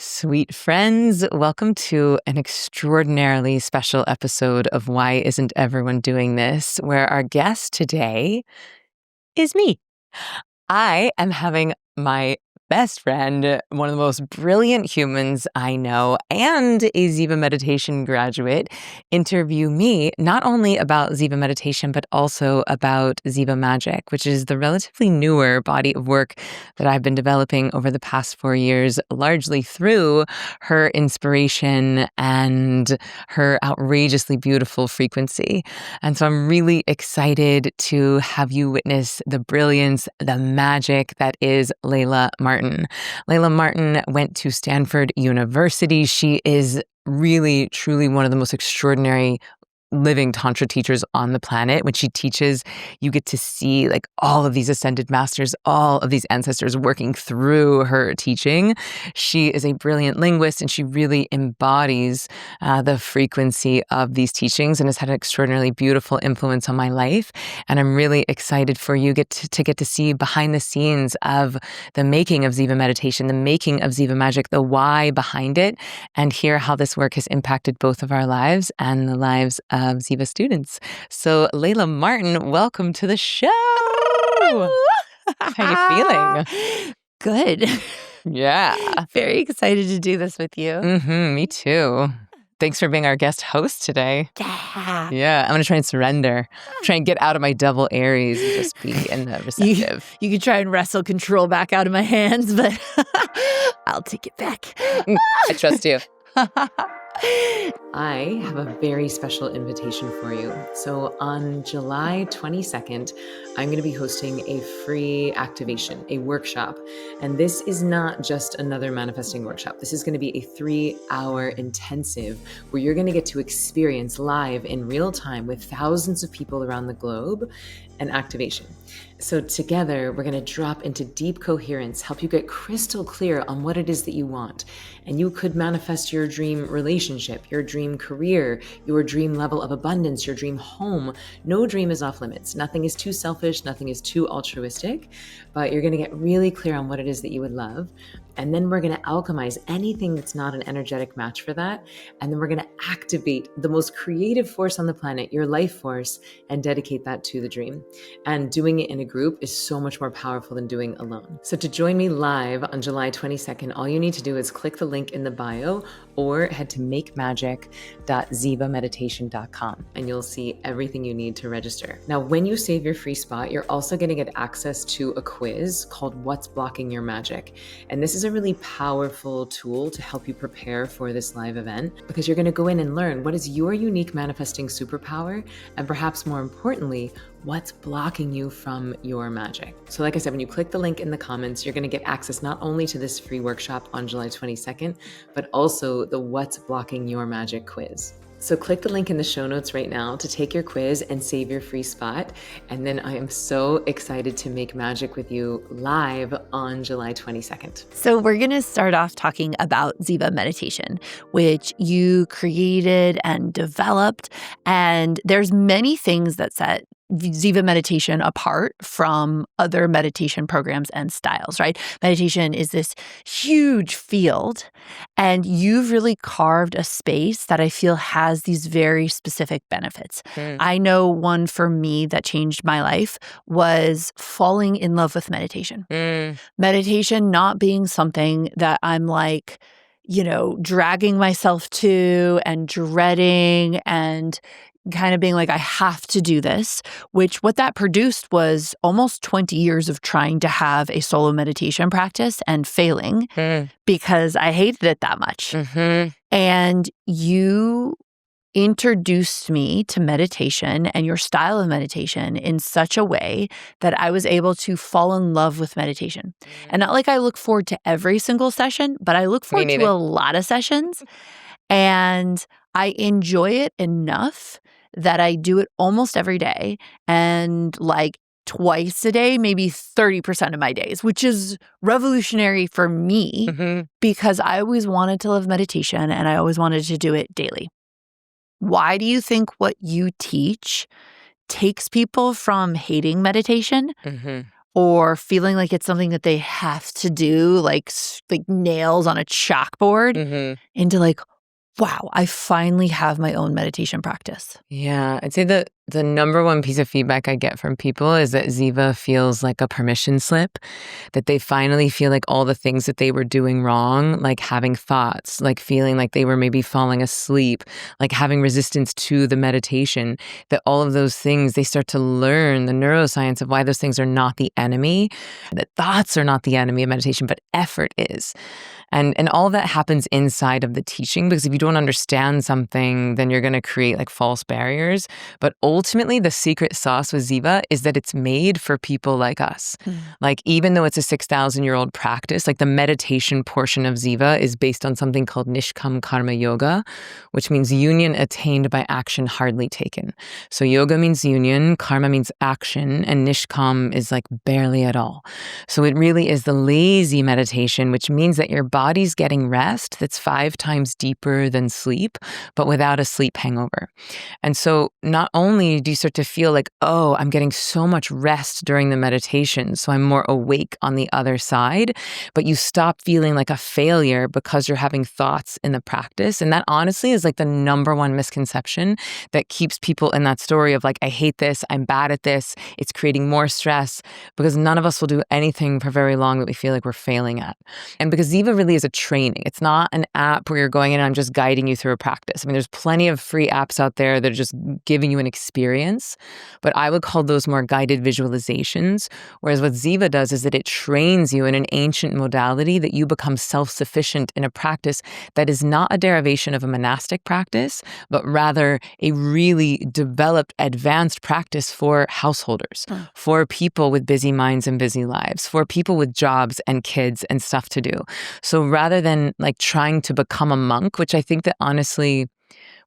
Sweet friends, welcome to an extraordinarily special episode of Why Isn't Everyone Doing This, where our guest today is me. I am having my best friend, one of the most brilliant humans I know, and a Ziva Meditation graduate, interview me not only about Ziva Meditation, but also about Ziva Magic, which is the relatively newer body of work that I've been developing over the past 4 years, largely through her inspiration and her outrageously beautiful frequency. And so I'm really excited to have you witness the brilliance, the magic that is Layla Martin. Layla Martin went to Stanford University. She is really, truly one of the most extraordinary living tantra teachers on the planet. When she teaches, you get to see like all of these ascended masters, all of these ancestors working through her teaching. She is a brilliant linguist, and she really embodies the frequency of these teachings and has had an extraordinarily beautiful influence on my life. And I'm really excited for you get to see behind the scenes of the making of Ziva Meditation, the making of Ziva Magic, the why behind it, and hear how this work has impacted both of our lives and the lives of Ziva students. So Layla Martin, welcome to the show. How you feeling? Good. Yeah. Very excited to do this with you. Me too. Thanks for being our guest host today. Yeah. I'm going to try and surrender. Try and get out of my double Aries and just be in the receptive. You could try and wrestle control back out of my hands, but I'll take it back. I trust you. I have a very special invitation for you. So on July 22nd, I'm going to be hosting a free activation, a workshop. And this is not just another manifesting workshop. This is going to be a 3-hour intensive where you're going to get to experience live in real time with thousands of people around the globe an activation. So together, we're going to drop into deep coherence, help you get crystal clear on what it is that you want. And you could manifest your dream relationship, your dream career, your dream level of abundance, your dream home. No dream is off limits. Nothing is too selfish. Nothing is too altruistic. But you're going to get really clear on what it is that you would love. And then we're going to alchemize anything that's not an energetic match for that. And then we're going to activate the most creative force on the planet, your life force, and dedicate that to the dream. And doing it in a group is so much more powerful than doing alone. So to join me live on July 22nd, all you need to do is click the link in the bio or head to makemagic.zevameditation.com and you'll see everything you need to register. Now, when you save your free spot, you're also going to get access to a quiz called What's Blocking Your Magic? And this is a really powerful tool to help you prepare for this live event because you're going to go in and learn what is your unique manifesting superpower, and perhaps more importantly, what's blocking you from your magic. So like I said, when you click the link in the comments, you're going to get access not only to this free workshop on July 22nd, but also the What's Blocking Your Magic quiz. So click the link in the show notes right now to take your quiz and save your free spot. And then I am so excited to make magic with you live on July 22nd. So we're going to start off talking about Ziva Meditation, which you created and developed. And there's many things that set Ziva Meditation apart from other meditation programs and styles, right? Meditation is this huge field, and you've really carved a space that I feel has these very specific benefits. I know one for me that changed my life was falling in love with meditation. Meditation not being something that I'm like, dragging myself to and dreading and kind of being like, I have to do this, which what that produced was almost 20 years of trying to have a solo meditation practice and failing because I hated it that much. And you introduced me to meditation and your style of meditation in such a way that I was able to fall in love with meditation. And not like I look forward to every single session, but I look forward to a lot of sessions. And I enjoy it enough that I do it almost every day and like twice a day, maybe 30% of my days, which is revolutionary for me because I always wanted to live meditation and I always wanted to do it daily. Why do you think what you teach takes people from hating meditation or feeling like it's something that they have to do, like nails on a chalkboard, into like, wow, I finally have my own meditation practice. Yeah, I'd say the number one piece of feedback I get from people is that Ziva feels like a permission slip, that they finally feel like all the things that they were doing wrong, like having thoughts, like feeling like they were maybe falling asleep, like having resistance to the meditation, that all of those things, they start to learn the neuroscience of why those things are not the enemy, that thoughts are not the enemy of meditation, but effort is. And all that happens inside of the teaching, because if you don't understand something, then you're going to create like false barriers. But ultimately, the secret sauce with Ziva is that it's made for people like us. Like, even though it's a 6,000-year-old practice, like the meditation portion of Ziva is based on something called Nishkam Karma Yoga, which means union attained by action hardly taken. So yoga means union, karma means action, and Nishkam is like barely at all. So it really is the lazy meditation, which means that your body's getting rest that's 5 times deeper than sleep, but without a sleep hangover. And so not only do you start to feel like, oh, I'm getting so much rest during the meditation, so I'm more awake on the other side, but you stop feeling like a failure because you're having thoughts in the practice. And that honestly is like the number one misconception that keeps people in that story of like, I hate this, I'm bad at this, it's creating more stress, because none of us will do anything for very long that we feel like we're failing at. And because Ziva really is a training. It's not an app where you're going in and I'm just guiding you through a practice. I mean, there's plenty of free apps out there that are just giving you an experience, but I would call those more guided visualizations. Whereas what Ziva does is that it trains you in an ancient modality that you become self-sufficient in a practice that is not a derivation of a monastic practice, but rather a really developed, advanced practice for householders, for people with busy minds and busy lives, for people with jobs and kids and stuff to do. So rather than like trying to become a monk, which I think that honestly,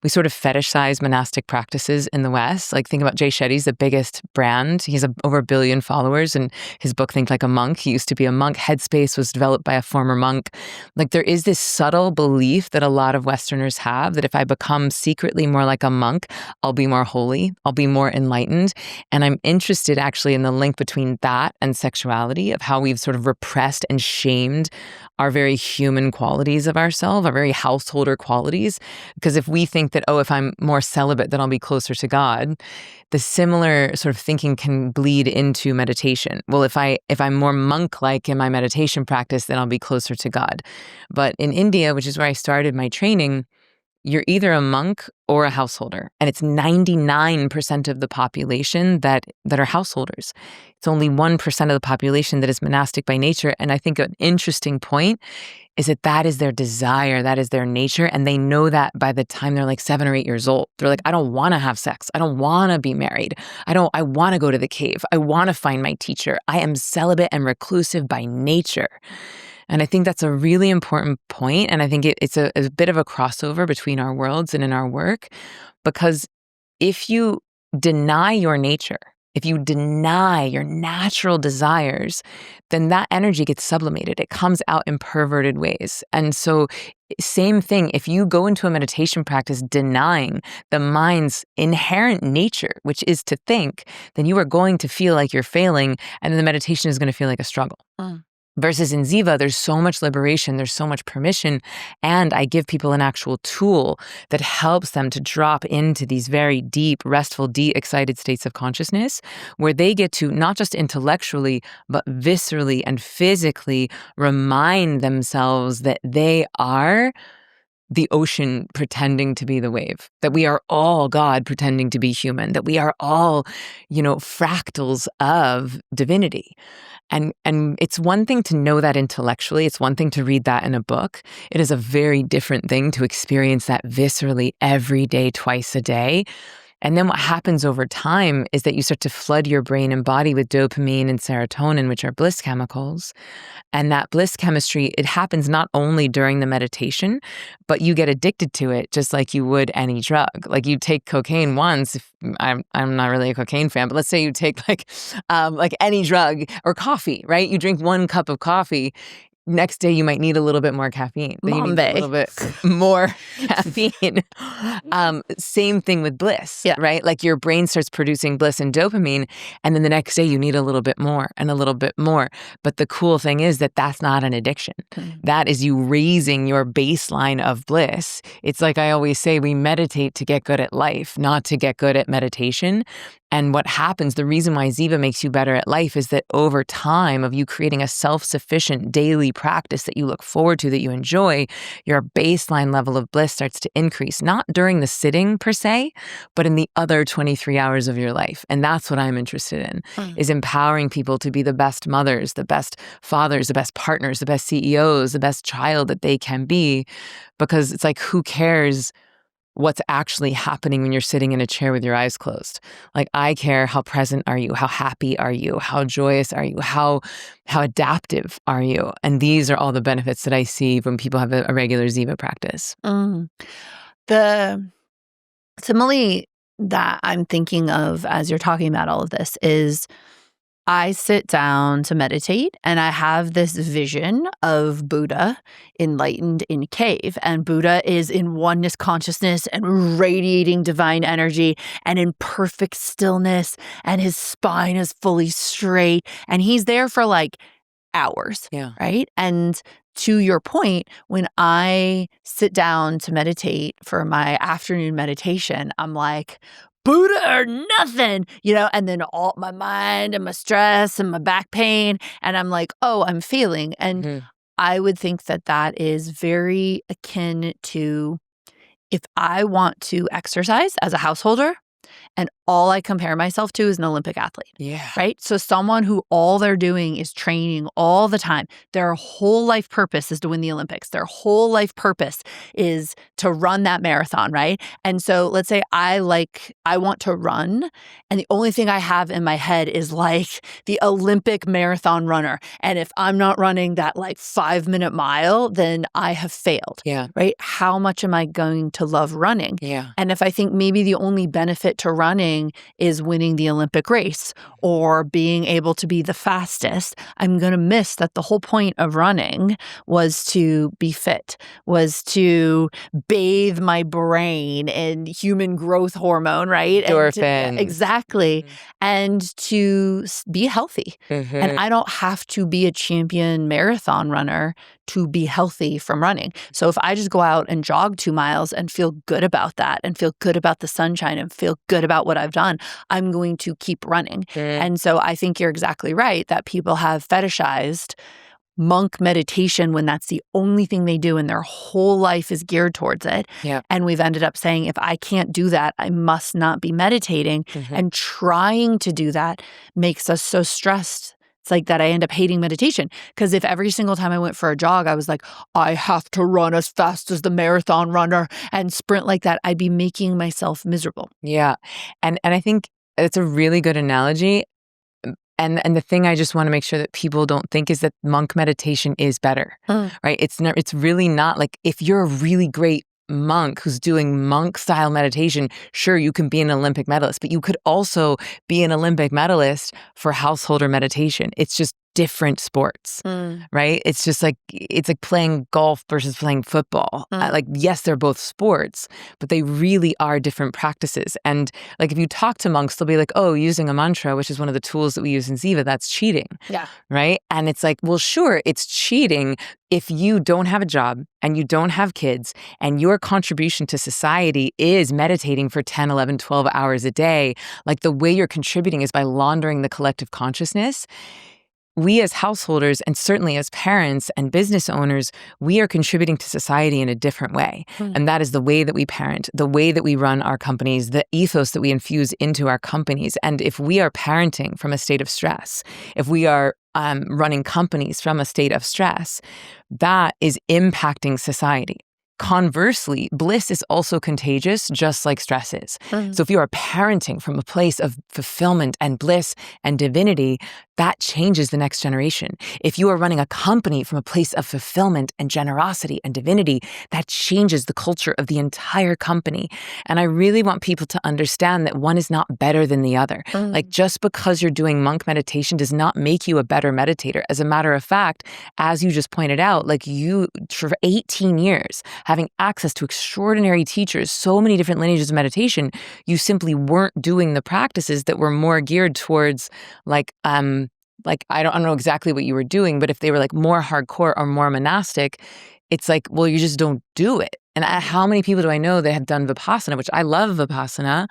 we sort of fetishize monastic practices in the West. Like, think about Jay Shetty's the biggest brand. He has over 1 billion followers, and his book, Think Like a Monk, he used to be a monk. Headspace was developed by a former monk. Like, there is this subtle belief that a lot of Westerners have that if I become secretly more like a monk, I'll be more holy, I'll be more enlightened. And I'm interested actually in the link between that and sexuality, of how we've sort of repressed and shamed our very human qualities of ourselves, our very householder qualities. Because if we think that, oh, if I'm more celibate, then I'll be closer to God, the similar sort of thinking can bleed into meditation. Well, if I'm more monk-like in my meditation practice, then I'll be closer to God. But in India, which is where I started my training, you're either a monk or a householder. And it's 99% of the population that are householders. It's only 1% of the population that is monastic by nature. And I think an interesting point is that is their desire, that is their nature. And they know that by the time they're like 7 or 8 years old. They're like, I don't want to have sex. I don't want to be married. I want to go to the cave. I want to find my teacher. I am celibate and reclusive by nature. And I think that's a really important point. And I think it's a bit of a crossover between our worlds and in our work, because if you deny your nature, if you deny your natural desires, then that energy gets sublimated. It comes out in perverted ways. And so same thing, if you go into a meditation practice denying the mind's inherent nature, which is to think, then you are going to feel like you're failing, and then the meditation is going to feel like a struggle. Versus in Ziva, there's so much liberation, there's so much permission, and I give people an actual tool that helps them to drop into these very deep, restful, de-excited states of consciousness, where they get to not just intellectually, but viscerally and physically remind themselves that they are the ocean pretending to be the wave, that we are all God pretending to be human, that we are all, fractals of divinity. And it's one thing to know that intellectually. It's one thing to read that in a book. It is a very different thing to experience that viscerally every day, twice a day. And then what happens over time is that you start to flood your brain and body with dopamine and serotonin, which are bliss chemicals. And that bliss chemistry, it happens not only during the meditation, but you get addicted to it just like you would any drug. Like you take cocaine once, I'm not really a cocaine fan, but let's say you take like any drug or coffee, right? You drink 1 cup of coffee. next day you might need a little bit more caffeine. Then you need a little bit more caffeine. Same thing with bliss, right? Like your brain starts producing bliss and dopamine, and then the next day you need a little bit more and a little bit more. But the cool thing is that that's not an addiction. That is you raising your baseline of bliss. It's like I always say, we meditate to get good at life, not to get good at meditation. And what happens, the reason why Ziva makes you better at life is that over time of you creating a self-sufficient daily practice that you look forward to, that you enjoy, your baseline level of bliss starts to increase, not during the sitting per se, but in the other 23 hours of your life. And that's what I'm interested in, is empowering people to be the best mothers, the best fathers, the best partners, the best CEOs, the best child that they can be. Because it's like, who cares what's actually happening when you're sitting in a chair with your eyes closed? Like, I care, how present are you? How happy are you? How joyous are you? How adaptive are you? And these are all the benefits that I see when people have a regular Ziva practice. The simile that I'm thinking of as you're talking about all of this is I sit down to meditate and I have this vision of Buddha enlightened in a cave. And Buddha is in oneness consciousness and radiating divine energy and in perfect stillness. And his spine is fully straight. And he's there for like hours, right? And to your point, when I sit down to meditate for my afternoon meditation, I'm like, Buddha or nothing, and then all my mind and my stress and my back pain. And I'm like, oh, I'm feeling. And I would think that that is very akin to if I want to exercise as a householder and all I compare myself to is an Olympic athlete. Right? So someone who all they're doing is training all the time. Their whole life purpose is to win the Olympics. Their whole life purpose is to run that marathon, right? And so let's say I want to run, and the only thing I have in my head is like the Olympic marathon runner. And if I'm not running that like 5-minute mile, then I have failed. Right? How much am I going to love running? And if I think maybe the only benefit to running is winning the Olympic race or being able to be the fastest, I'm going to miss that the whole point of running was to be fit, was to bathe my brain in human growth hormone, right? Endorphins. Exactly. And to be healthy. And I don't have to be a champion marathon runner to be healthy from running. So if I just go out and jog 2 miles and feel good about that and feel good about the sunshine and feel good about what I've done, I'm going to keep running. And so I think you're exactly right that people have fetishized monk meditation when that's the only thing they do and their whole life is geared towards it. And we've ended up saying, if I can't do that, I must not be meditating. And trying to do that makes us so stressed. It's like that I end up hating meditation because if every single time I went for a jog, I was like, I have to run as fast as the marathon runner and sprint like that, I'd be making myself miserable. And I think it's a really good analogy. And the thing I just want to make sure that people don't think is that monk meditation is better, right? It's really not. Like, if you're a really great monk who's doing monk style meditation, sure, you can be an Olympic medalist, but you could also be an Olympic medalist for householder meditation. It's just different sports, right? It's just like, it's like playing golf versus playing football. Like, yes, they're both sports, but they really are different practices. And like, if you talk to monks, they'll be like, oh, using a mantra, which is one of the tools that we use in Ziva, that's cheating. Right? And it's like, well, sure, it's cheating if you don't have a job and you don't have kids and your contribution to society is meditating for 10, 11, 12 hours a day. Like, the way you're contributing is by laundering the collective consciousness. We as householders, and certainly as parents and business owners, we are contributing to society in a different way. And that is the way that we parent, the way that we run our companies, the ethos that we infuse into our companies. And if we are parenting from a state of stress, if we are running companies from a state of stress, that is impacting society. Conversely, bliss is also contagious, just like stress is. So if you are parenting from a place of fulfillment and bliss and divinity, that changes the next generation. If you are running a company from a place of fulfillment and generosity and divinity, that changes the culture of the entire company. And I really want people to understand that one is not better than the other. Like, just because you're doing monk meditation does not make you a better meditator. As a matter of fact, as you just pointed out, like, you, for 18 years, having access to extraordinary teachers, so many different lineages of meditation, you simply weren't doing the practices that were more geared towards like, I don't know exactly what you were doing, but if they were like more hardcore or more monastic, it's like, well, you just don't do it. And how many people do I know that have done Vipassana, which I love Vipassana,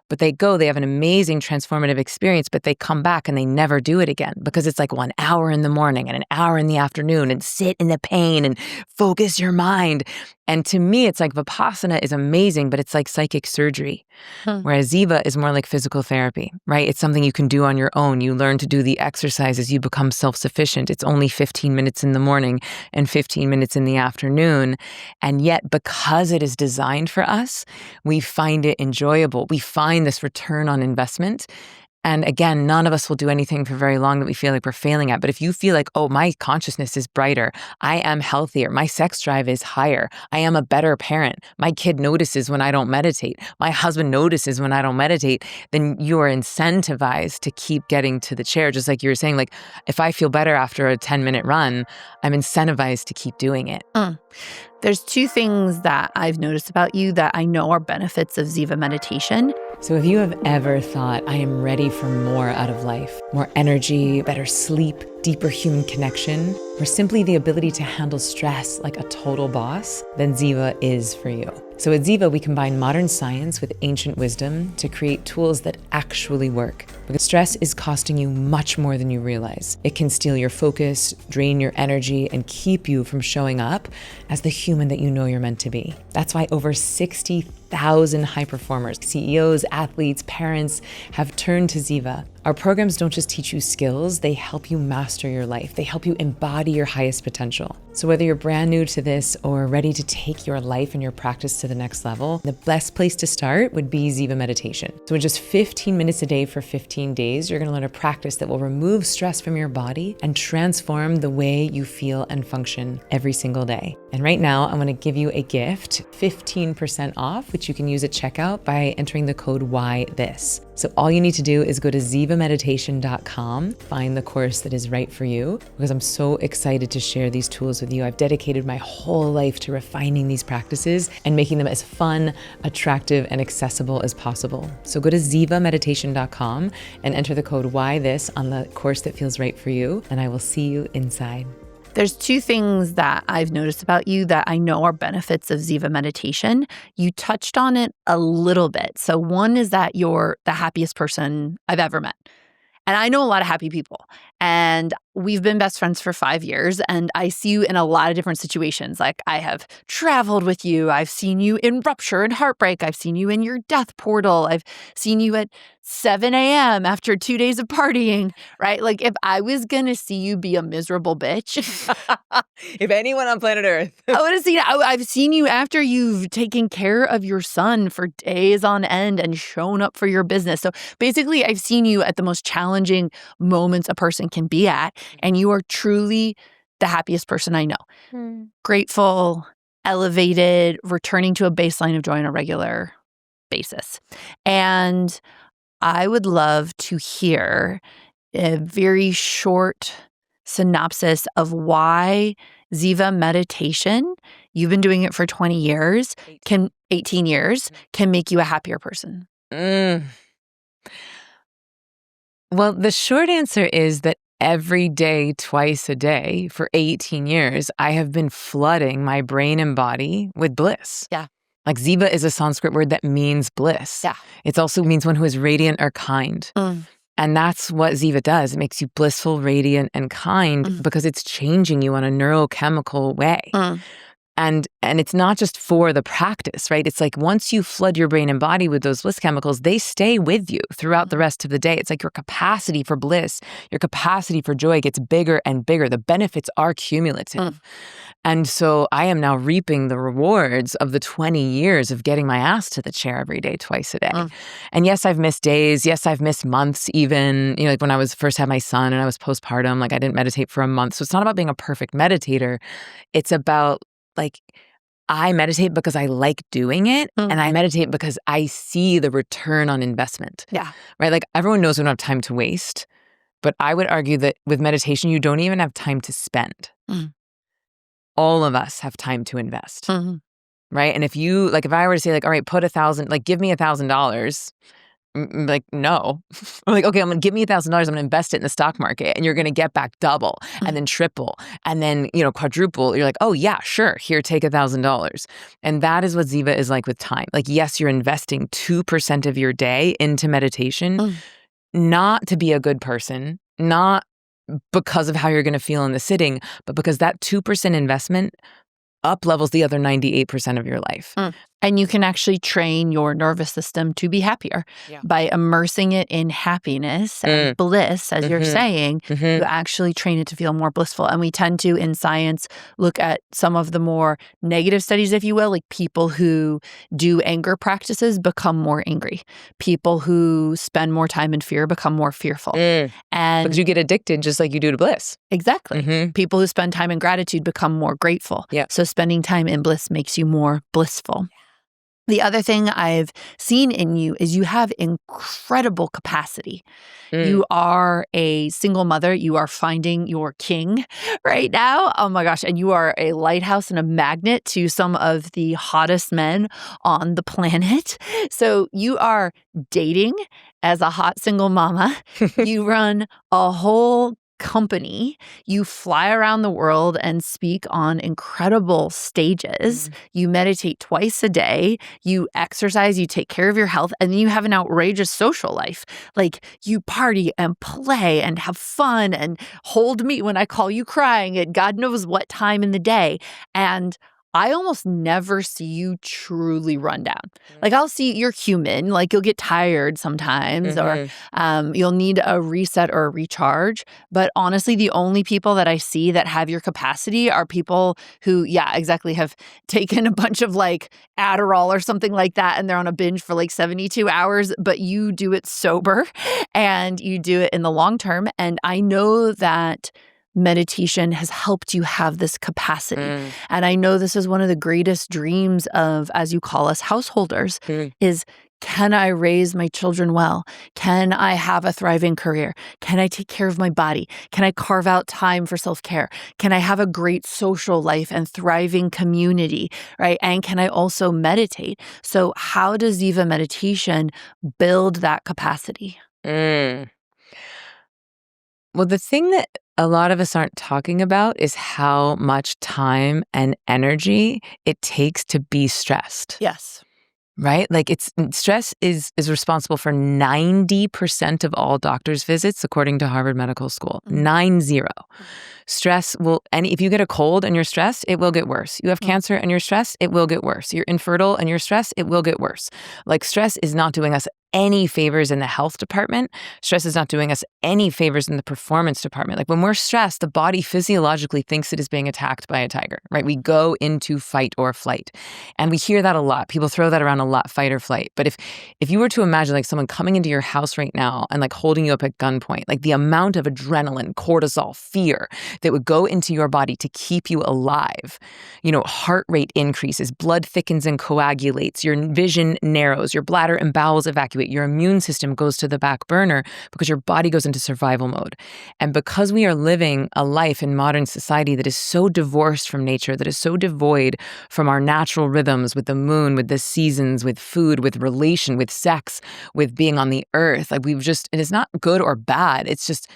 but they have an amazing transformative experience, but they come back and they never do it again because it's like 1 hour in the morning and an hour in the afternoon and sit in the pain and focus your mind. And to me, it's like Vipassana is amazing, but it's like psychic surgery, whereas Ziva is more like physical therapy, right? It's something you can do on your own. You learn to do the exercises. You become self-sufficient. It's only 15 minutes in the morning and 15 minutes in the afternoon. And yet, because it is designed for us, we find it enjoyable. We find this return on investment. And again, none of us will do anything for very long that we feel like we're failing at. But if you feel like, oh, my consciousness is brighter, I am healthier, my sex drive is higher, I am a better parent, my kid notices when I don't meditate, my husband notices when I don't meditate, then you are incentivized to keep getting to the chair. Just like you were saying, like, if I feel better after a 10-minute run, I'm incentivized to keep doing it. There's two things that I've noticed about you that I know are benefits of Ziva meditation. So if you have ever thought, I am ready for more out of life, more energy, better sleep, deeper human connection, or simply the ability to handle stress like a total boss, then Ziva is for you. So at Ziva, we combine modern science with ancient wisdom to create tools that actually work. Because stress is costing you much more than you realize. It can steal your focus, drain your energy, and keep you from showing up as the human that you know you're meant to be. That's why over 60,000 high performers, CEOs, athletes, parents have turned to Ziva. Our programs don't just teach you skills, they help you master your life. They help you embody your highest potential. So whether you're brand new to this or ready to take your life and your practice to the next level, the best place to start would be Ziva Meditation. So in just 15 minutes a day for 15 days, you're gonna learn a practice that will remove stress from your body and transform the way you feel and function every single day. And right now, I'm gonna give you a gift, 15% off, which you can use at checkout by entering the code WHYTHIS. So all you need to do is go to zivameditation.com, find the course that is right for you, because I'm so excited to share these tools with you. I've dedicated my whole life to refining these practices and making them as fun, attractive, and accessible as possible. So go to zivameditation.com and enter the code WHYTHIS on the course that feels right for you, and I will see you inside. There's two things that I've noticed about you that I know are benefits of Ziva meditation. You touched on it a little bit. So one is that you're the happiest person I've ever met. And I know a lot of happy people. And we've been best friends for 5 years. And I see you in a lot of different situations. Like, I have traveled with you. I've seen you in rupture and heartbreak. I've seen you in your death portal. I've seen you at 7 a.m. after 2 days of partying, right? Like, if I was going to see you be a miserable bitch. If anyone on planet Earth. I would have seen it. I've seen you after you've taken care of your son for days on end and shown up for your business. So basically, I've seen you at the most challenging moments a person can be at. And you are truly the happiest person I know. Grateful, elevated, returning to a baseline of joy on a regular basis. And I would love to hear a very short synopsis of why Ziva meditation, you've been doing it for 20 years, 18 years, can make you a happier person. Well, the short answer is that every day, twice a day, for 18 years, I have been flooding my brain and body with bliss. Yeah. Like, Ziva is a Sanskrit word that means bliss. Yeah. It also means one who is radiant or kind. And that's what Ziva does. It makes you blissful, radiant, and kind because it's changing you on a neurochemical way. And it's not just for the practice, right? It's like once you flood your brain and body with those bliss chemicals, they stay with you throughout the rest of the day. It's like your capacity for bliss, your capacity for joy gets bigger and bigger. The benefits are cumulative. And so I am now reaping the rewards of the 20 years of getting my ass to the chair every day, twice a day. And yes, I've missed days. Yes, I've missed months even. You know, like when I was first had my son and I was postpartum, like I didn't meditate for a month. So it's not about being a perfect meditator. It's about like, I meditate because I like doing it, and I meditate because I see the return on investment. Yeah. Right? Like everyone knows we don't have time to waste, but I would argue that with meditation, you don't even have time to spend. All of us have time to invest. Right? And if you, like, if I were to say like, all right, put give me $1,000, like, no. I'm like, okay, I'm going to give me $1,000. I'm going to invest it in the stock market, and you're going to get back double and then triple and then, you know, quadruple. You're like, oh yeah, sure. Here, take $1,000. And that is what Ziva is like with time. Like, yes, you're investing 2% of your day into meditation, not to be a good person, not because of how you're going to feel in the sitting, but because that 2% investment up levels the other 98% of your life. And you can actually train your nervous system to be happier by immersing it in happiness and bliss, as you're saying. You actually train it to feel more blissful. And we tend to, in science, look at some of the more negative studies, if you will, like people who do anger practices become more angry. People who spend more time in fear become more fearful. And because you get addicted just like you do to bliss. Exactly. People who spend time in gratitude become more grateful. So spending time in bliss makes you more blissful. The other thing I've seen in you is you have incredible capacity. You are a single mother. You are finding your king right now. Oh my gosh. And you are a lighthouse and a magnet to some of the hottest men on the planet. So you are dating as a hot single mama. You run a whole company. You fly around the world and speak on incredible stages. You meditate twice a day. You exercise. You take care of your health. And then you have an outrageous social life. Like you party and play and have fun and hold me when I call you crying at God knows what time in the day. And I almost never see you truly run down. Like I'll see you're human, like you'll get tired sometimes or you'll need a reset or a recharge. But honestly, the only people that I see that have your capacity are people who, exactly, have taken a bunch of like Adderall or something like that and they're on a binge for like 72 hours, but you do it sober and you do it in the long term. And I know that meditation has helped you have this capacity. And I know this is one of the greatest dreams of, as you call us, householders, is can I raise my children well? Can I have a thriving career? Can I take care of my body? Can I carve out time for self-care? Can I have a great social life and thriving community, right? And can I also meditate? So how does Ziva Meditation build that capacity? Well, the thing that a lot of us aren't talking about is how much time and energy it takes to be stressed. Yes. Right? Like stress is responsible for 90% of all doctor's visits, according to Harvard Medical School. 90. Stress will, and if you get a cold and you're stressed, it will get worse. You have cancer and you're stressed, it will get worse. You're infertile and you're stressed, it will get worse. Like stress is not doing us any favors in the health department. Stress is not doing us any favors in the performance department. Like when we're stressed, the body physiologically thinks it is being attacked by a tiger, right? We go into fight or flight. And we hear that a lot. People throw that around a lot, fight or flight. But if you were to imagine like someone coming into your house right now and like holding you up at gunpoint, like the amount of adrenaline, cortisol, fear that would go into your body to keep you alive, you know, heart rate increases, blood thickens and coagulates, your vision narrows, your bladder and bowels evacuate, your immune system goes to the back burner because your body goes into survival mode. And because we are living a life in modern society that is so divorced from nature, that is so devoid from our natural rhythms with the moon, with the seasons, with food, with relation, with sex, with being on the earth, like we've just, and it's not good or bad. It's just,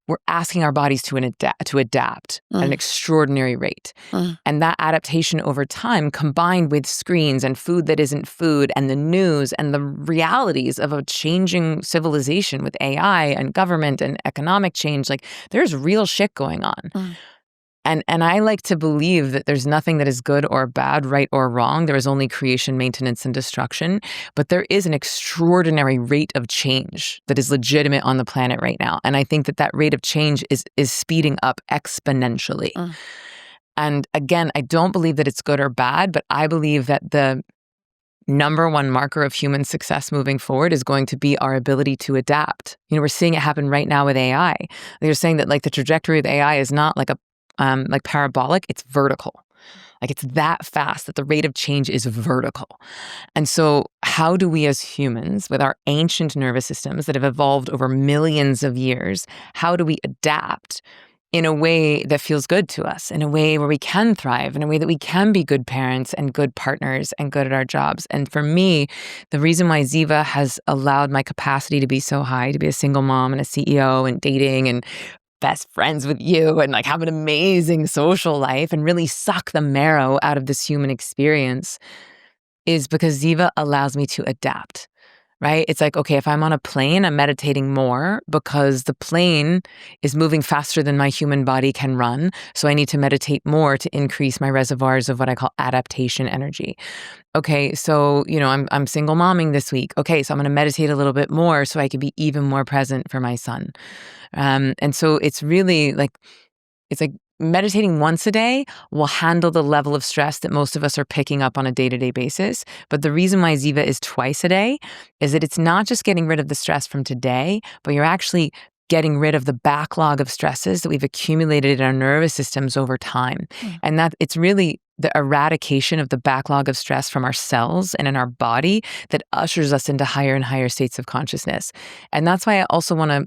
we're asking our bodies to adapt at an extraordinary rate. And that adaptation over time, combined with screens and food that isn't food and the news and the realities of a changing civilization with AI and government and economic change, like there's real shit going on. And I like to believe that there's nothing that is good or bad, right or wrong. There is only creation, maintenance, and destruction. But there is an extraordinary rate of change that is legitimate on the planet right now. And I think that that rate of change is speeding up exponentially. And again, I don't believe that it's good or bad, but I believe that the number one marker of human success moving forward is going to be our ability to adapt. We're seeing it happen right now with AI. They're saying that like the trajectory of AI is not like like parabolic, it's vertical. Like it's that fast that the rate of change is vertical. And so how do we as humans, with our ancient nervous systems that have evolved over millions of years, how do we adapt in a way that feels good to us, in a way where we can thrive, in a way that we can be good parents and good partners and good at our jobs? And for me, the reason why Ziva has allowed my capacity to be so high, to be a single mom and a CEO and dating and best friends with you and like have an amazing social life and really suck the marrow out of this human experience is because Ziva allows me to adapt. Right? It's like, okay, if I'm on a plane, I'm meditating more because the plane is moving faster than my human body can run. So I need to meditate more to increase my reservoirs of what I call adaptation energy. Okay, so, I'm single momming this week. Okay, so I'm going to meditate a little bit more so I can be even more present for my son. And so it's really like, it's like meditating once a day will handle the level of stress that most of us are picking up on a day-to-day basis. But the reason why Ziva is twice a day is that it's not just getting rid of the stress from today, but you're actually getting rid of the backlog of stresses that we've accumulated in our nervous systems over time. And that it's really the eradication of the backlog of stress from our cells and in our body that ushers us into higher and higher states of consciousness. And that's why I also want to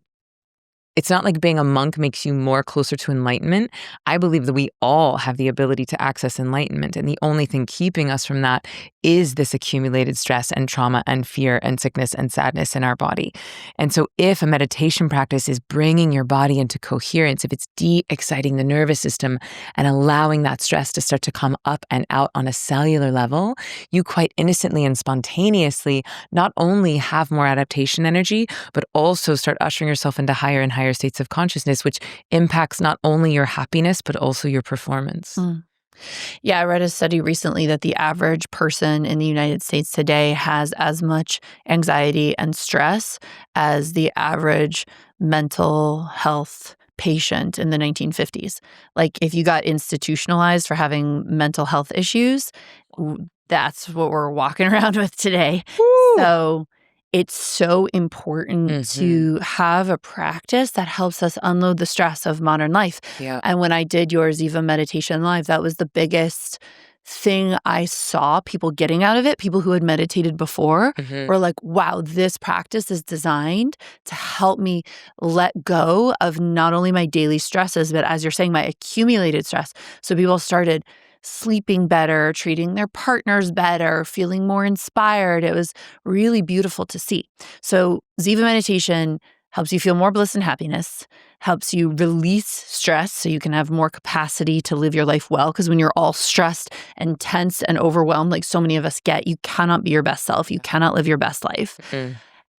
it's not like being a monk makes you more closer to enlightenment. I believe that we all have the ability to access enlightenment. And the only thing keeping us from that is this accumulated stress and trauma and fear and sickness and sadness in our body. And so if a meditation practice is bringing your body into coherence, if it's de-exciting the nervous system and allowing that stress to start to come up and out on a cellular level, you quite innocently and spontaneously not only have more adaptation energy, but also start ushering yourself into higher and higher states of consciousness, which impacts not only your happiness, but also your performance. Yeah, I read a study recently that the average person in the United States today has as much anxiety and stress as the average mental health patient in the 1950s. Like if you got institutionalized for having mental health issues, that's what we're walking around with today. Woo! So it's so important to have a practice that helps us unload the stress of modern life. Yeah. And when I did your Ziva meditation live, that was the biggest thing I saw people getting out of it. People who had meditated before were like, wow, this practice is designed to help me let go of not only my daily stresses, but as you're saying, my accumulated stress. So people started sleeping better, treating their partners better, feeling more inspired. It was really beautiful to see. So Ziva meditation helps you feel more bliss and happiness, helps you release stress so you can have more capacity to live your life well. Because when you're all stressed and tense and overwhelmed, like so many of us get, you cannot be your best self. You cannot live your best life.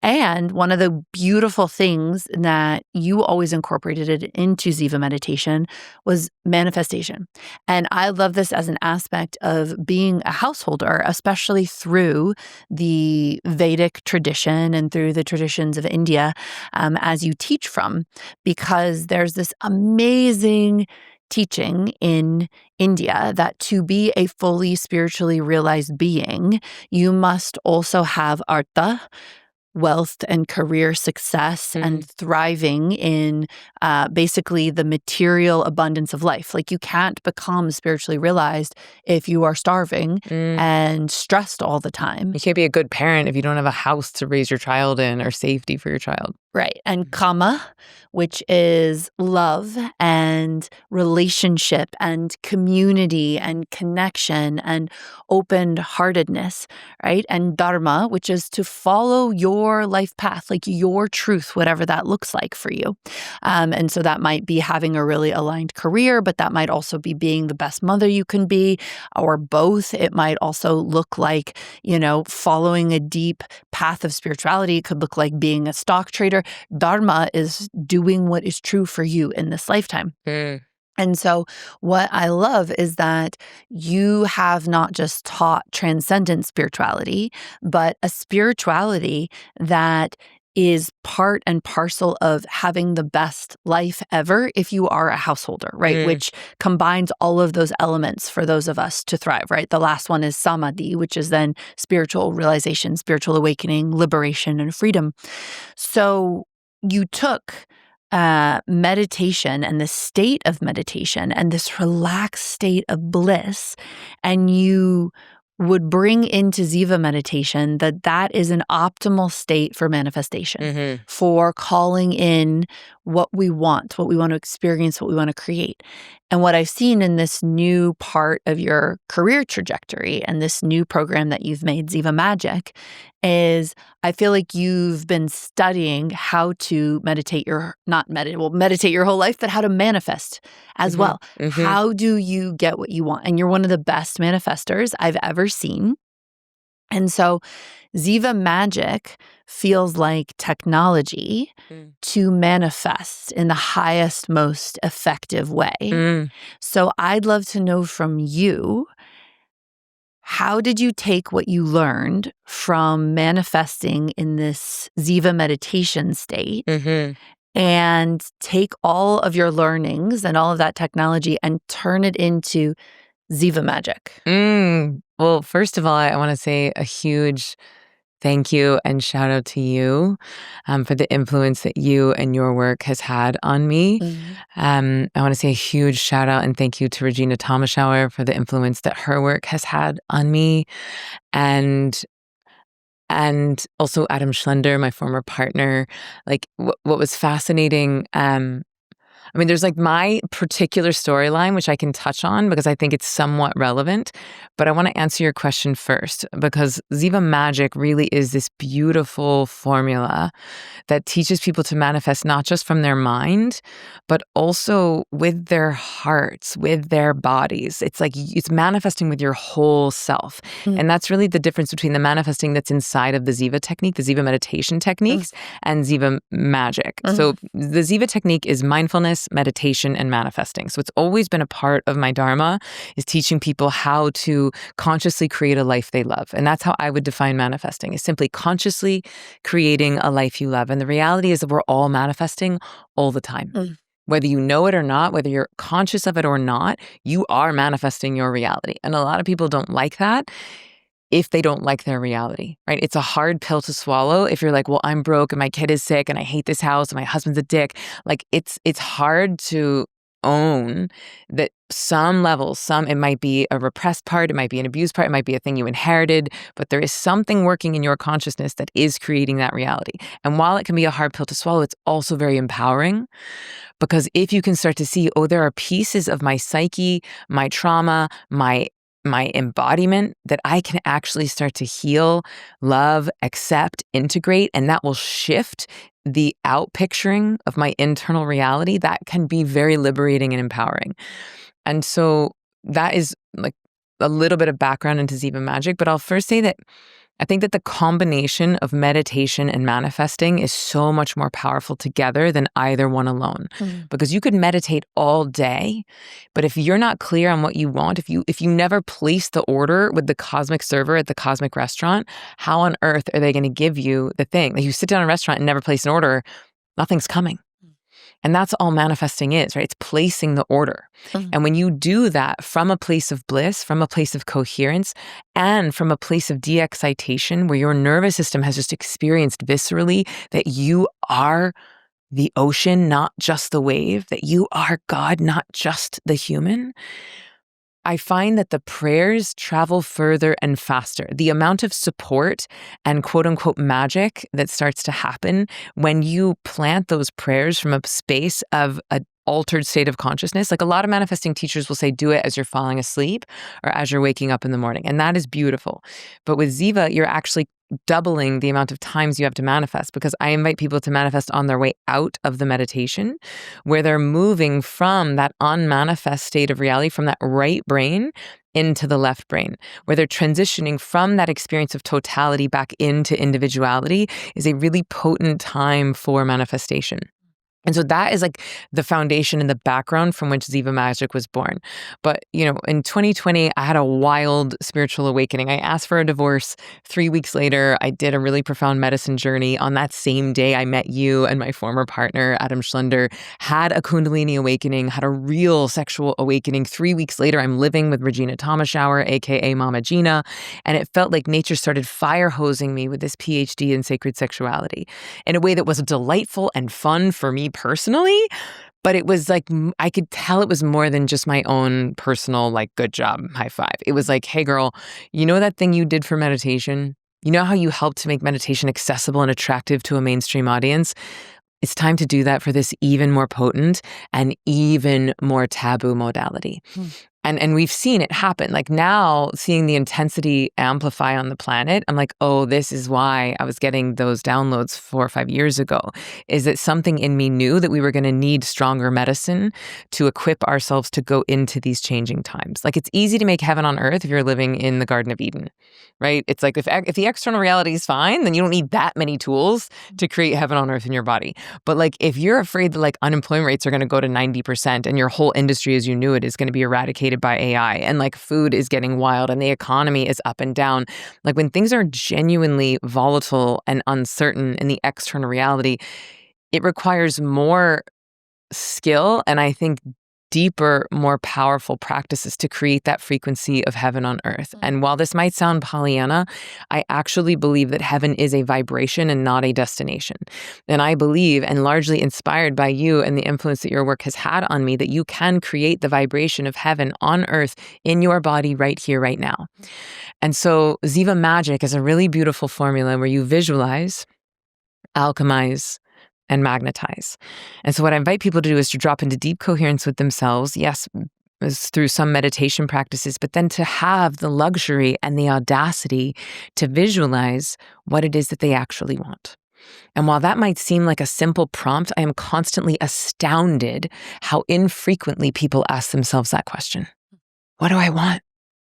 And one of the beautiful things that you always incorporated it into Ziva meditation was manifestation. And I love this as an aspect of being a householder, especially through the Vedic tradition and through the traditions of India, as you teach from, because there's this amazing teaching in India that to be a fully spiritually realized being, you must also have artha, wealth and career success and thriving in basically the material abundance of life. Like you can't become spiritually realized if you are starving and stressed all the time. You can't be a good parent if you don't have a house to raise your child in or safety for your child. Right. And kama, which is love and relationship and community and connection and open-heartedness, right? And dharma, which is to follow your life path, like your truth, whatever that looks like for you. And so that might be having a really aligned career, but that might also be being the best mother you can be, or both. It might also look like, following a deep path of spirituality. It could look like being a stock trader. Dharma is doing what is true for you in this lifetime. And so what I love is that you have not just taught transcendent spirituality, but a spirituality that is part and parcel of having the best life ever if you are a householder, right? Which combines all of those elements for those of us to thrive, right? The last one is samadhi, which is then spiritual realization, spiritual awakening, liberation, and freedom. So you took meditation and the state of meditation and this relaxed state of bliss, and you would bring into Ziva meditation that is an optimal state for manifestation, for calling in what we want to experience, what we want to create. And what I've seen in this new part of your career trajectory and this new program that you've made, Ziva Magic, is I feel like you've been studying how to meditate your whole life, but how to manifest as well. How do you get what you want? And you're one of the best manifestors I've ever seen. And so Ziva Magic feels like technology to manifest in the highest, most effective way. So I'd love to know from you, how did you take what you learned from manifesting in this Ziva meditation state and take all of your learnings and all of that technology and turn it into Ziva Magic? Well, first of all, I want to say a huge thank you and shout out to you for the influence that you and your work has had on me. I want to say a huge shout out and thank you to Regina Thomaschauer for the influence that her work has had on me. And also Adam Schlender, my former partner. Like what was fascinating, there's like my particular storyline, which I can touch on because I think it's somewhat relevant, but I want to answer your question first because Ziva Magic really is this beautiful formula that teaches people to manifest not just from their mind, but also with their hearts, with their bodies. It's like it's manifesting with your whole self. And that's really the difference between the manifesting that's inside of the Ziva technique, the Ziva meditation techniques, and Ziva Magic. So the Ziva technique is mindfulness, meditation, and manifesting. So it's always been a part of my dharma, is teaching people how to consciously create a life they love. And that's how I would define manifesting, is simply consciously creating a life you love. And the reality is that we're all manifesting all the time. Whether you know it or not, whether you're conscious of it or not, you are manifesting your reality. And a lot of people don't like that if they don't like their reality, right? It's a hard pill to swallow if you're like, well, I'm broke and my kid is sick and I hate this house and my husband's a dick. Like it's hard to own that some levels, it might be a repressed part, it might be an abused part, it might be a thing you inherited, but there is something working in your consciousness that is creating that reality. And while it can be a hard pill to swallow, it's also very empowering because if you can start to see, oh, there are pieces of my psyche, my trauma, my embodiment that I can actually start to heal, love, accept, integrate, and that will shift the outpicturing of my internal reality, that can be very liberating and empowering. And so that is like a little bit of background into Ziva Magic, but I'll first say that I think that the combination of meditation and manifesting is so much more powerful together than either one alone. Because you could meditate all day, but if you're not clear on what you want, if you never place the order with the cosmic server at the cosmic restaurant, how on earth are they going to give you the thing? Like you sit down in a restaurant and never place an order, nothing's coming. And that's all manifesting is, right? It's placing the order. And when you do that from a place of bliss, from a place of coherence, and from a place of de-excitation, where your nervous system has just experienced viscerally that you are the ocean, not just the wave, that you are God, not just the human, I find that the prayers travel further and faster. The amount of support and quote unquote magic that starts to happen when you plant those prayers from a space of an altered state of consciousness. Like a lot of manifesting teachers will say, do it as you're falling asleep or as you're waking up in the morning. And that is beautiful. But with Ziva, you're actually doubling the amount of times you have to manifest, because I invite people to manifest on their way out of the meditation, where they're moving from that unmanifest state of reality, from that right brain into the left brain, where they're transitioning from that experience of totality back into individuality, is a really potent time for manifestation. And so that is like the foundation and the background from which Ziva Magic was born. But, in 2020, I had a wild spiritual awakening. I asked for a divorce. 3 weeks later, I did a really profound medicine journey. On that same day, I met you and my former partner, Adam Schlender, had a Kundalini awakening, had a real sexual awakening. 3 weeks later, I'm living with Regina Thomashower, aka Mama Gina. And it felt like nature started fire hosing me with this PhD in sacred sexuality in a way that was delightful and fun for me personally, but it was like, I could tell it was more than just my own personal, like, good job, high five. It was like, hey girl, you know that thing you did for meditation? You know how you helped to make meditation accessible and attractive to a mainstream audience? It's time to do that for this even more potent and even more taboo modality. And we've seen it happen. Like now, seeing the intensity amplify on the planet, I'm like, oh, this is why I was getting those downloads 4 or 5 years ago, is that something in me knew that we were going to need stronger medicine to equip ourselves to go into these changing times. Like it's easy to make heaven on earth if you're living in the Garden of Eden, right? It's like if the external reality is fine, then you don't need that many tools to create heaven on earth in your body. But like if you're afraid that like unemployment rates are going to go to 90% and your whole industry as you knew it is going to be eradicated by AI and like food is getting wild and the economy is up and down, like when things are genuinely volatile and uncertain in the external reality, it requires more skill and I think deeper, more powerful practices to create that frequency of heaven on earth. And while this might sound Pollyanna, I actually believe that heaven is a vibration and not a destination. And I believe, and largely inspired by you and the influence that your work has had on me, that you can create the vibration of heaven on earth in your body right here, right now. And so Ziva Magic is a really beautiful formula where you visualize, alchemize, and magnetize. And so what I invite people to do is to drop into deep coherence with themselves, yes, through some meditation practices, but then to have the luxury and the audacity to visualize what it is that they actually want. And while that might seem like a simple prompt, I am constantly astounded how infrequently people ask themselves that question. What do I want?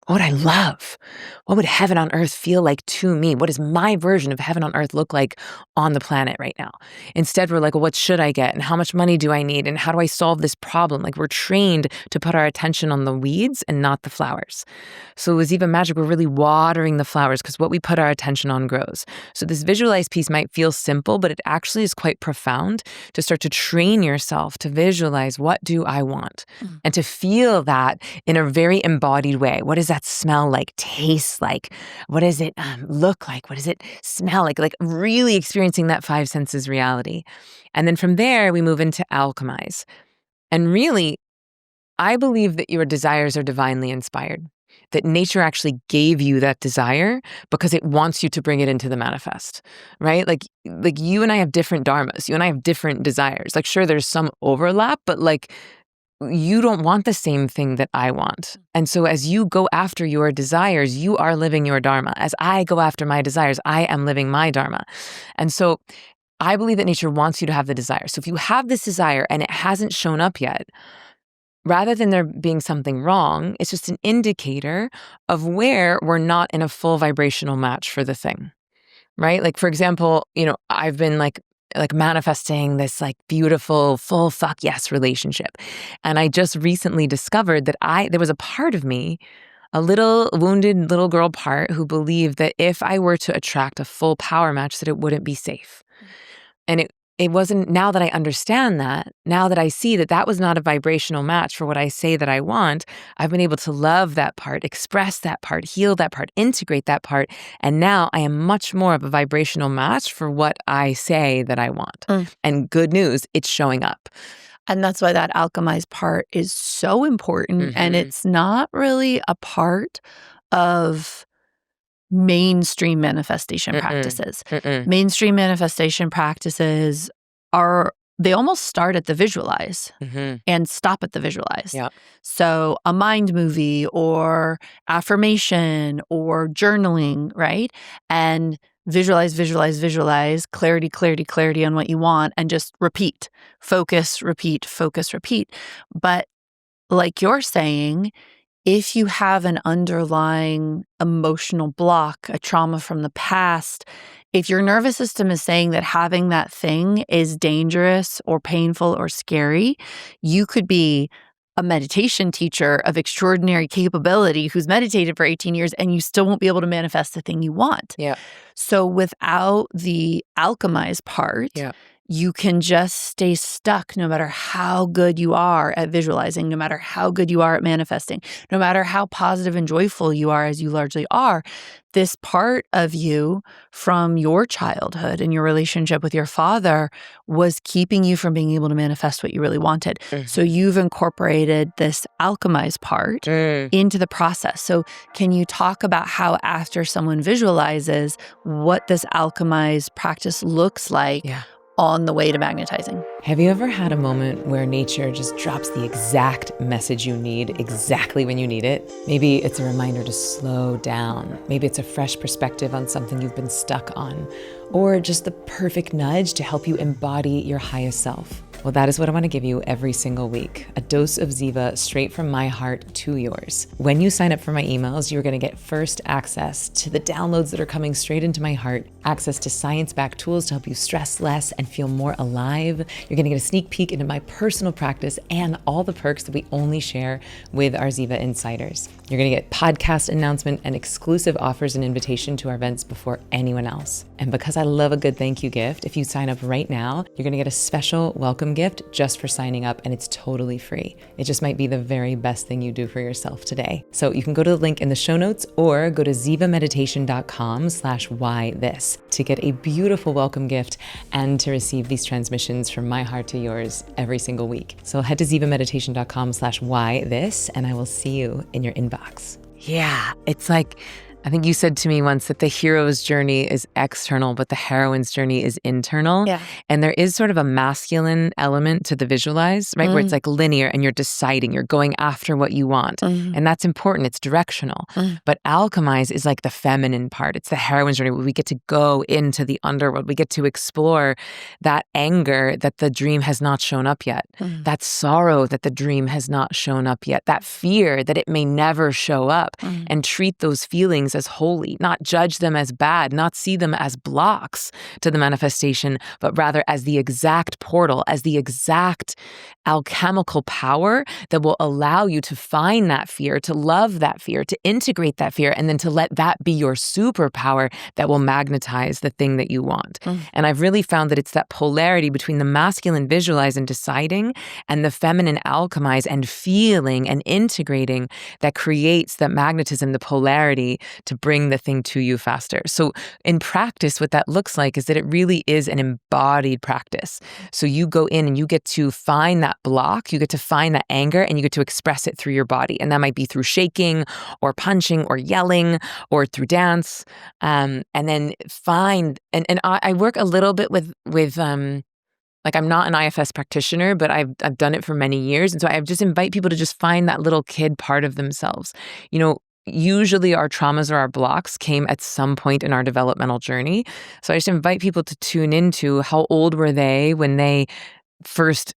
What would I love? What would heaven on earth feel like to me? What does my version of heaven on earth look like on the planet right now? Instead, we're like, well, what should I get? And how much money do I need? And how do I solve this problem? Like we're trained to put our attention on the weeds and not the flowers. So with Ziva Magic, we're really watering the flowers because what we put our attention on grows. So this visualized piece might feel simple, but it actually is quite profound to start to train yourself to visualize, what do I want? And to feel that in a very embodied way. What is that smell like, taste like? What does it look like? What does it smell like? Like really experiencing that 5 senses reality. And then from there, we move into Alchemize. And really, I believe that your desires are divinely inspired, that nature actually gave you that desire because it wants you to bring it into the manifest, right? Like you and I have different dharmas. You and I have different desires. Like sure, there's some overlap, but like you don't want the same thing that I want. And so as you go after your desires, you are living your dharma. As I go after my desires, I am living my dharma. And so I believe that nature wants you to have the desire. So if you have this desire and it hasn't shown up yet, rather than there being something wrong, it's just an indicator of where we're not in a full vibrational match for the thing, right? Like, for example, I've been like manifesting this like beautiful, full fuck yes relationship. And I just recently discovered that there was a part of me, a little wounded little girl part, who believed that if I were to attract a full power match, that it wouldn't be safe. And it wasn't. Now that I understand that, now that I see that that was not a vibrational match for what I say that I want, I've been able to love that part, express that part, heal that part, integrate that part. And now I am much more of a vibrational match for what I say that I want. And good news, it's showing up. And that's why that alchemized part is so important. And it's not really a part of mainstream manifestation practices. Mainstream manifestation practices they almost start at the visualize and stop at the visualize. Yep. So a mind movie or affirmation or journaling, right? And visualize, visualize, visualize, clarity, clarity, clarity on what you want, and just repeat, focus, repeat, focus, repeat. But like you're saying, if you have an underlying emotional block, a trauma from the past, if your nervous system is saying that having that thing is dangerous or painful or scary, you could be a meditation teacher of extraordinary capability who's meditated for 18 years and you still won't be able to manifest the thing you want. Yeah. So without the alchemize part, Yeah. you can just stay stuck no matter how good you are at visualizing, no matter how good you are at manifesting, no matter how positive and joyful you are, as you largely are. This part of you from your childhood and your relationship with your father was keeping you from being able to manifest what you really wanted. So you've incorporated this alchemize part into the process. So can you talk about how after someone visualizes what this alchemize practice looks like on the way to magnetizing? Have you ever had a moment where nature just drops the exact message you need exactly when you need it? Maybe it's a reminder to slow down. Maybe it's a fresh perspective on something you've been stuck on, or just the perfect nudge to help you embody your highest self. Well, that is what I want to give you every single week, a dose of Ziva straight from my heart to yours. When you sign up for my emails, you're going to get first access to the downloads that are coming straight into my heart, access to science-backed tools to help you stress less and feel more alive. You're going to get a sneak peek into my personal practice and all the perks that we only share with our Ziva insiders. You're going to get podcast announcement and exclusive offers and invitation to our events before anyone else. And because I love a good thank you gift, if you sign up right now, you're going to get a special welcome gift just for signing up, and it's totally free. It just might be the very best thing you do for yourself today. So you can go to the link in the show notes or go to zivameditation.com/whythis to get a beautiful welcome gift and to receive these transmissions from my heart to yours every single week. So head to zivameditation.com/whythis, and I will see you in your inbox. Yeah, it's like, I think you said to me once that the hero's journey is external, but the heroine's journey is internal. Yeah. And there is sort of a masculine element to the visualize, right? Where it's like linear and you're deciding, you're going after what you want. And that's important. It's directional. But alchemize is like the feminine part. It's the heroine's journey where we get to go into the underworld. We get to explore that anger that the dream has not shown up yet, that sorrow that the dream has not shown up yet, that fear that it may never show up, and treat those feelings as holy, not judge them as bad, not see them as blocks to the manifestation, but rather as the exact portal, as the exact alchemical power that will allow you to find that fear, to love that fear, to integrate that fear, and then to let that be your superpower that will magnetize the thing that you want. And I've really found that it's that polarity between the masculine visualize and deciding and the feminine alchemize and feeling and integrating that creates that magnetism, the polarity to bring the thing to you faster. So in practice, what that looks like is that it really is an embodied practice. So you go in and you get to find that block, you get to find that anger, and you get to express it through your body. And that might be through shaking or punching or yelling or through dance. And then find, and I work a little bit with like, I'm not an IFS practitioner, but I've done it for many years. And so I just invite people to just find that little kid part of themselves. You know, usually our traumas or our blocks came at some point in our developmental journey. So I just invite people to tune into how old were they when they first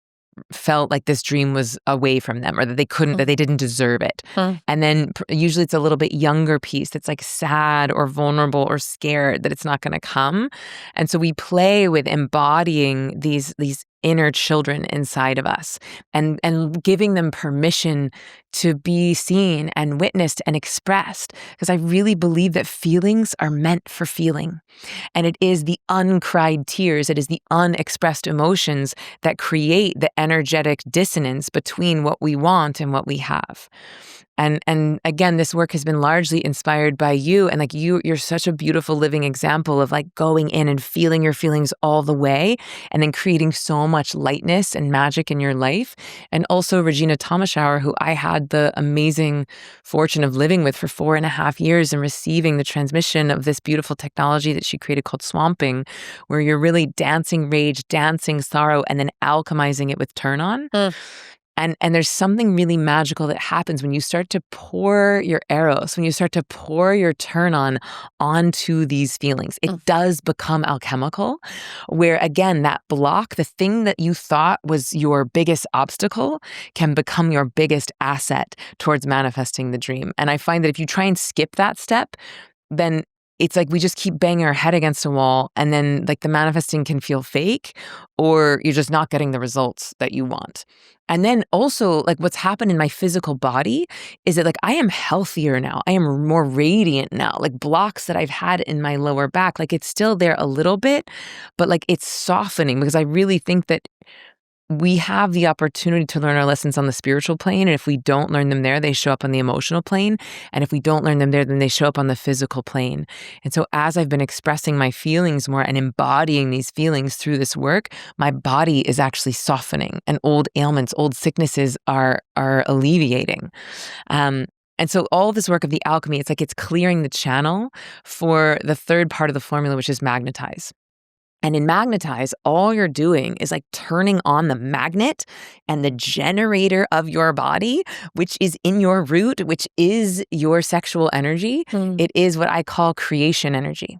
felt like this dream was away from them, or that they couldn't, that they didn't deserve it. And then usually it's a little bit younger piece that's like sad or vulnerable or scared that it's not going to come. And so we play with embodying these inner children inside of us and giving them permission to be seen and witnessed and expressed. Because I really believe that feelings are meant for feeling. And it is the uncried tears, it is the unexpressed emotions that create the energetic dissonance between what we want and what we have. And again, this work has been largely inspired by you. And like you're such a beautiful living example of like going in and feeling your feelings all the way and then creating so much lightness and magic in your life. And also Regina Thomashower, who I had the amazing fortune of living with for 4.5 years and receiving the transmission of this beautiful technology that she created called swamping, where you're really dancing rage, dancing sorrow, and then alchemizing it with turn on. And there's something really magical that happens when you start to pour your eros, when you start to pour your turn on onto these feelings. It does become alchemical, where again, that block, the thing that you thought was your biggest obstacle, can become your biggest asset towards manifesting the dream. And I find that if you try and skip that step, then it's like we just keep banging our head against a wall, and then like the manifesting can feel fake, or you're just not getting the results that you want. And then also like what's happened in my physical body is that like I am healthier now. I am more radiant now. Like blocks that I've had in my lower back, like it's still there a little bit, but like it's softening, because I really think that we have the opportunity to learn our lessons on the spiritual plane. And if we don't learn them there, they show up on the emotional plane. And if we don't learn them there, then they show up on the physical plane. And so as I've been expressing my feelings more and embodying these feelings through this work, my body is actually softening, and old ailments, old sicknesses are alleviating. And so all this work of the alchemy, it's like it's clearing the channel for the third part of the formula, which is magnetize. And in magnetize, all you're doing is like turning on the magnet and the generator of your body, which is in your root, which is your sexual energy. It is what I call creation energy.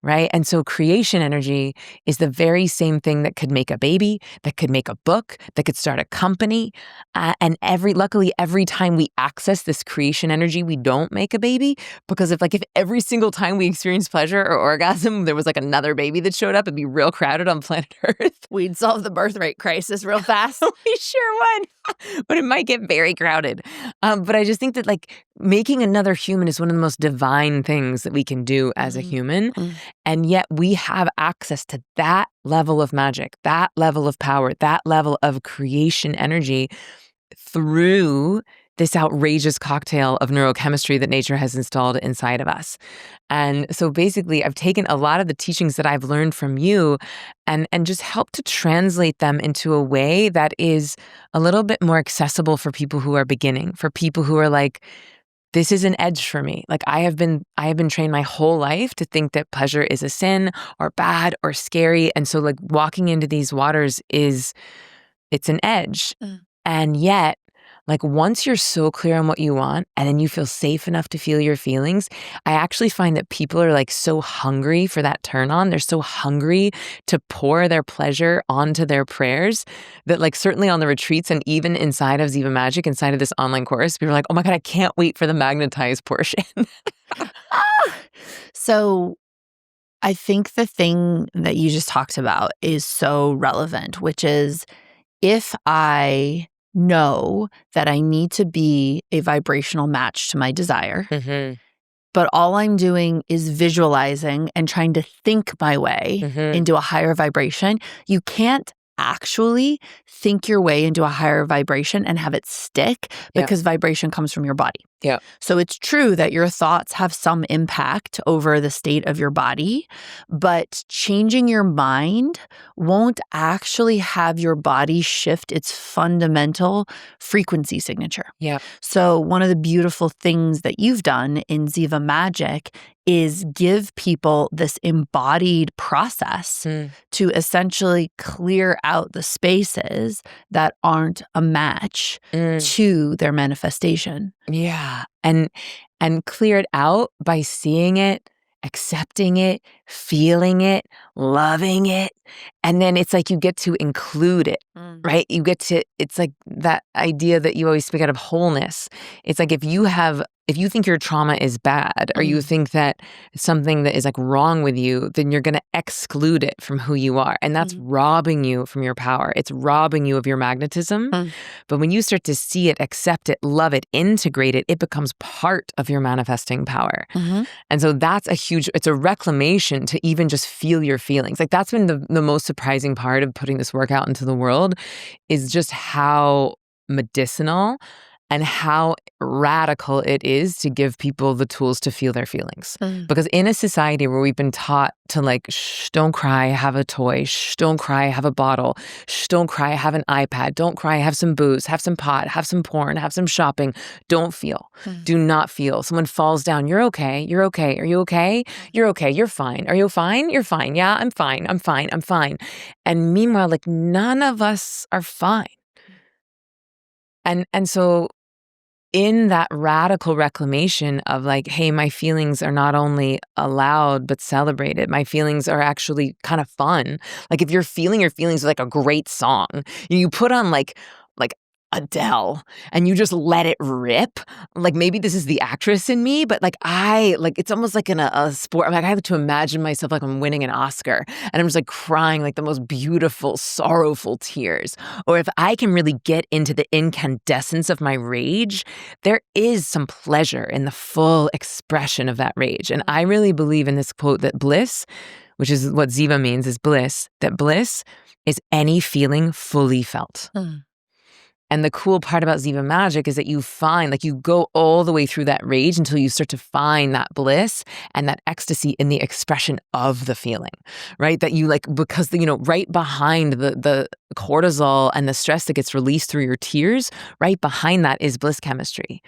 Right? And so creation energy is the very same thing that could make a baby, that could make a book, that could start a company. And luckily, every time we access this creation energy, we don't make a baby, because if every single time we experience pleasure or orgasm, there was like another baby that showed up, it'd be real crowded on planet Earth. We'd solve the birth rate crisis real fast. We sure would, but it might get very crowded. But I just think that like making another human is one of the most divine things that we can do as a human. And yet we have access to that level of magic, that level of power, that level of creation energy through this outrageous cocktail of neurochemistry that nature has installed inside of us. And so basically, I've taken a lot of the teachings that I've learned from you and just helped to translate them into a way that is a little bit more accessible for people who are beginning, for people who are like, this is an edge for me. Like I have been trained my whole life to think that pleasure is a sin or bad or scary. And so like walking into these waters it's an edge. And yet, like once you're so clear on what you want and then you feel safe enough to feel your feelings, I actually find that people are like so hungry for that turn on. They're so hungry to pour their pleasure onto their prayers that like certainly on the retreats and even inside of Ziva Magic, inside of this online course, people are like, oh my God, I can't wait for the magnetized portion. So I think the thing that you just talked about is so relevant, which is if I know that I need to be a vibrational match to my desire, but all I'm doing is visualizing and trying to think my way into a higher vibration, you can't actually think your way into a higher vibration and have it stick, because vibration comes from your body. Yeah. So it's true that your thoughts have some impact over the state of your body, but changing your mind won't actually have your body shift its fundamental frequency signature. Yeah. So one of the beautiful things that you've done in Ziva Magic is give people this embodied process to essentially clear out the spaces that aren't a match to their manifestation. Yeah. And clear it out by seeing it, accepting it, feeling it, loving it. And then it's like you get to include it, right? You get to, it's like that idea that you always speak out of wholeness. It's like if you think your trauma is bad or you think that something that is like wrong with you, then you're going to exclude it from who you are. And that's robbing you from your power. It's robbing you of your magnetism. But when you start to see it, accept it, love it, integrate it, it becomes part of your manifesting power. And so that's it's a reclamation to even just feel your feelings. Like that's been the most surprising part of putting this work out into the world, is just how medicinal and how radical it is to give people the tools to feel their feelings. Because in a society where we've been taught to like, shh, don't cry, have a toy, shh, don't cry, have a bottle, shh, don't cry, have an iPad, don't cry, have some booze, have some pot, have some porn, have some shopping, don't feel, do not feel. Someone falls down, you're okay, you're okay, are you okay? You're okay, you're fine, are you fine? You're fine, yeah, I'm fine, I'm fine, I'm fine. And meanwhile, like none of us are fine. And so in that radical reclamation of like, hey, my feelings are not only allowed, but celebrated. My feelings are actually kind of fun. Like if you're feeling your feelings like a great song, you put on like Adele and you just let it rip. Like maybe this is the actress in me, but it's almost like in a sport. I'm like, I have to imagine myself like I'm winning an Oscar and I'm just like crying like the most beautiful, sorrowful tears. Or if I can really get into the incandescence of my rage, there is some pleasure in the full expression of that rage. And I really believe in this quote that bliss, which is what Ziva means, is bliss, that bliss is any feeling fully felt. And the cool part about Ziva Magic is that you find, like you go all the way through that rage until you start to find that bliss and that ecstasy in the expression of the feeling, right? That you like, because, right behind the cortisol and the stress that gets released through your tears, right behind that is bliss chemistry.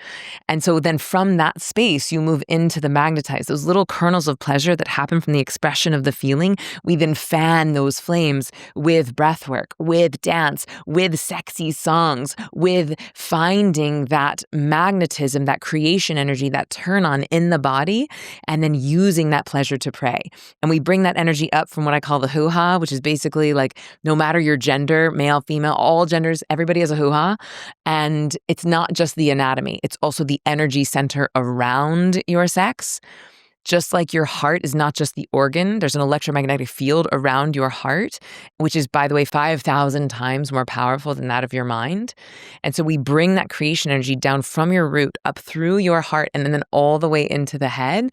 And so then from that space, you move into the magnetize, those little kernels of pleasure that happen from the expression of the feeling. We then fan those flames with breath work, with dance, with sexy songs, with finding that magnetism, that creation energy, that turn on in the body, and then using that pleasure to pray. And we bring that energy up from what I call the hoo-ha, which is basically like no matter your gender, male, female, all genders, everybody has a hoo-ha. And it's not just the anatomy, it's also the energy center around your sex. Just like your heart is not just the organ, there's an electromagnetic field around your heart, which is, by the way, 5,000 times more powerful than that of your mind. And so we bring that creation energy down from your root up through your heart and then all the way into the head.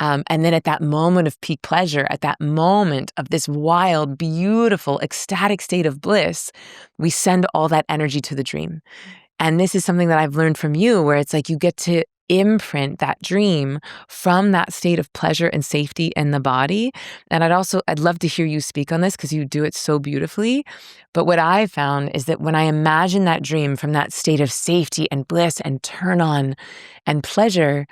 And then at that moment of peak pleasure, at that moment of this wild, beautiful, ecstatic state of bliss, we send all that energy to the dream. And this is something that I've learned from you, where it's like you get to imprint that dream from that state of pleasure and safety in the body. And I'd love to hear you speak on this because you do it so beautifully. But what I found is that when I imagine that dream from that state of safety and bliss and turn on and pleasure,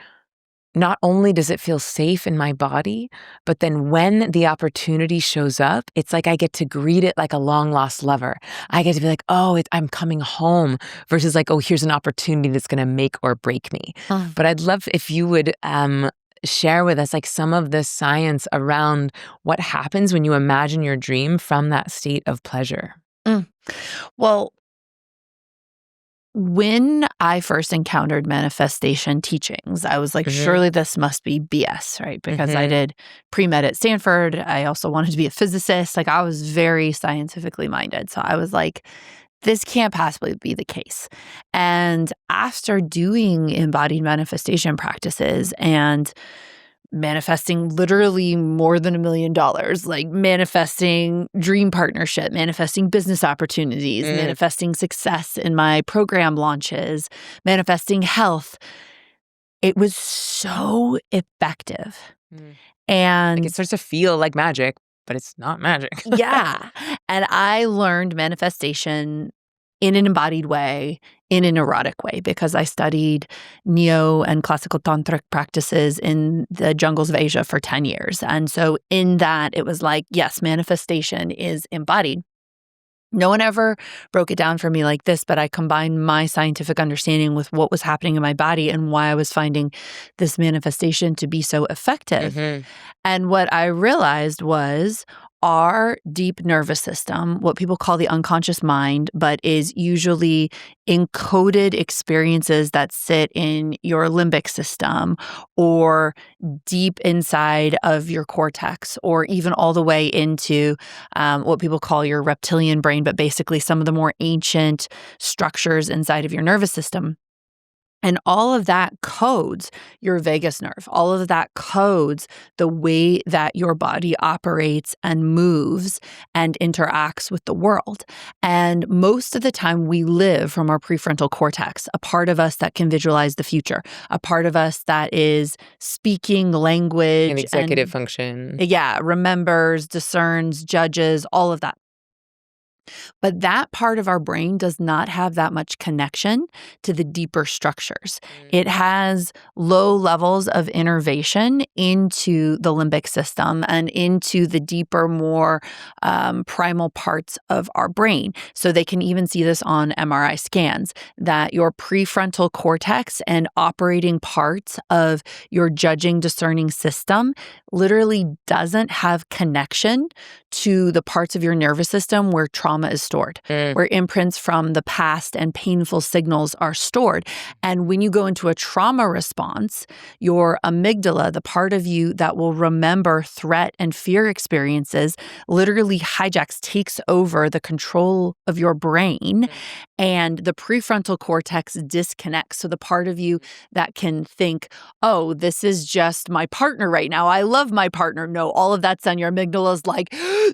not only does it feel safe in my body, but then when the opportunity shows up, it's like I get to greet it like a long lost lover. I get to be like, oh, I'm coming home, versus like, oh, here's an opportunity that's going to make or break me. But I'd love if you would share with us like some of the science around what happens when you imagine your dream from that state of pleasure. Well, when I first encountered manifestation teachings, I was like, surely this must be BS, right? Because I did pre-med at Stanford. I also wanted to be a physicist. Like I was very scientifically minded. So I was like, this can't possibly be the case. And after doing embodied manifestation practices and manifesting literally more than $1 million, like manifesting dream partnership, manifesting business opportunities, manifesting success in my program launches, manifesting health. It was so effective. And like it starts to feel like magic, but it's not magic. Yeah. And I learned manifestation in an embodied way, in an erotic way, because I studied neo and classical tantric practices in the jungles of Asia for 10 years. And so in that, it was like, yes, manifestation is embodied. No one ever broke it down for me like this, but I combined my scientific understanding with what was happening in my body and why I was finding this manifestation to be so effective. And what I realized was our deep nervous system, what people call the unconscious mind, but is usually encoded experiences that sit in your limbic system or deep inside of your cortex, or even all the way into what people call your reptilian brain, but basically some of the more ancient structures inside of your nervous system. And all of that codes your vagus nerve. All of that codes the way that your body operates and moves and interacts with the world. And most of the time we live from our prefrontal cortex, a part of us that can visualize the future, a part of us that is speaking language. And executive function. Yeah, remembers, discerns, judges, all of that. But that part of our brain does not have that much connection to the deeper structures. It has low levels of innervation into the limbic system and into the deeper, more primal parts of our brain. So they can even see this on MRI scans, that your prefrontal cortex and operating parts of your judging, discerning system literally doesn't have connection to the parts of your nervous system where trauma is stored, where imprints from the past and painful signals are stored. And when you go into a trauma response, your amygdala, the part of you that will remember threat and fear experiences, literally hijacks, takes over the control of your brain, and the prefrontal cortex disconnects. So the part of you that can think, oh, this is just my partner right now. I love my partner. No, all of that's done. Your amygdala is like,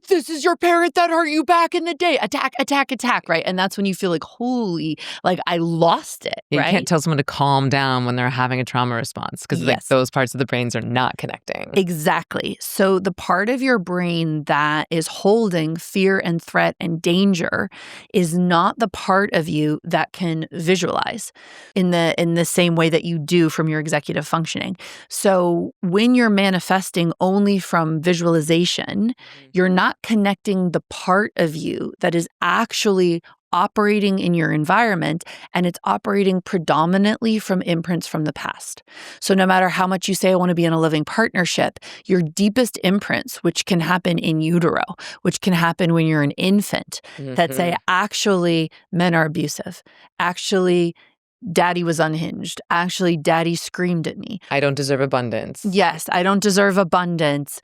this is your parent that hurt you back in the day. Attack, attack, attack, right? And that's when you feel like, holy, like I lost it, You right? can't tell someone to calm down when they're having a trauma response because like those parts of the brains are not connecting. Exactly. So the part of your brain that is holding fear and threat and danger is not the part of you that can visualize in the same way that you do from your executive functioning. So when you're manifesting only from visualization, you're not connecting the part of you that is actually operating in your environment, and it's operating predominantly from imprints from the past. So no matter how much you say, I want to be in a loving partnership, your deepest imprints, which can happen in utero, which can happen when you're an infant, that say, actually, men are abusive. Actually, daddy was unhinged. Actually, daddy screamed at me. I don't deserve abundance. Yes, I don't deserve abundance.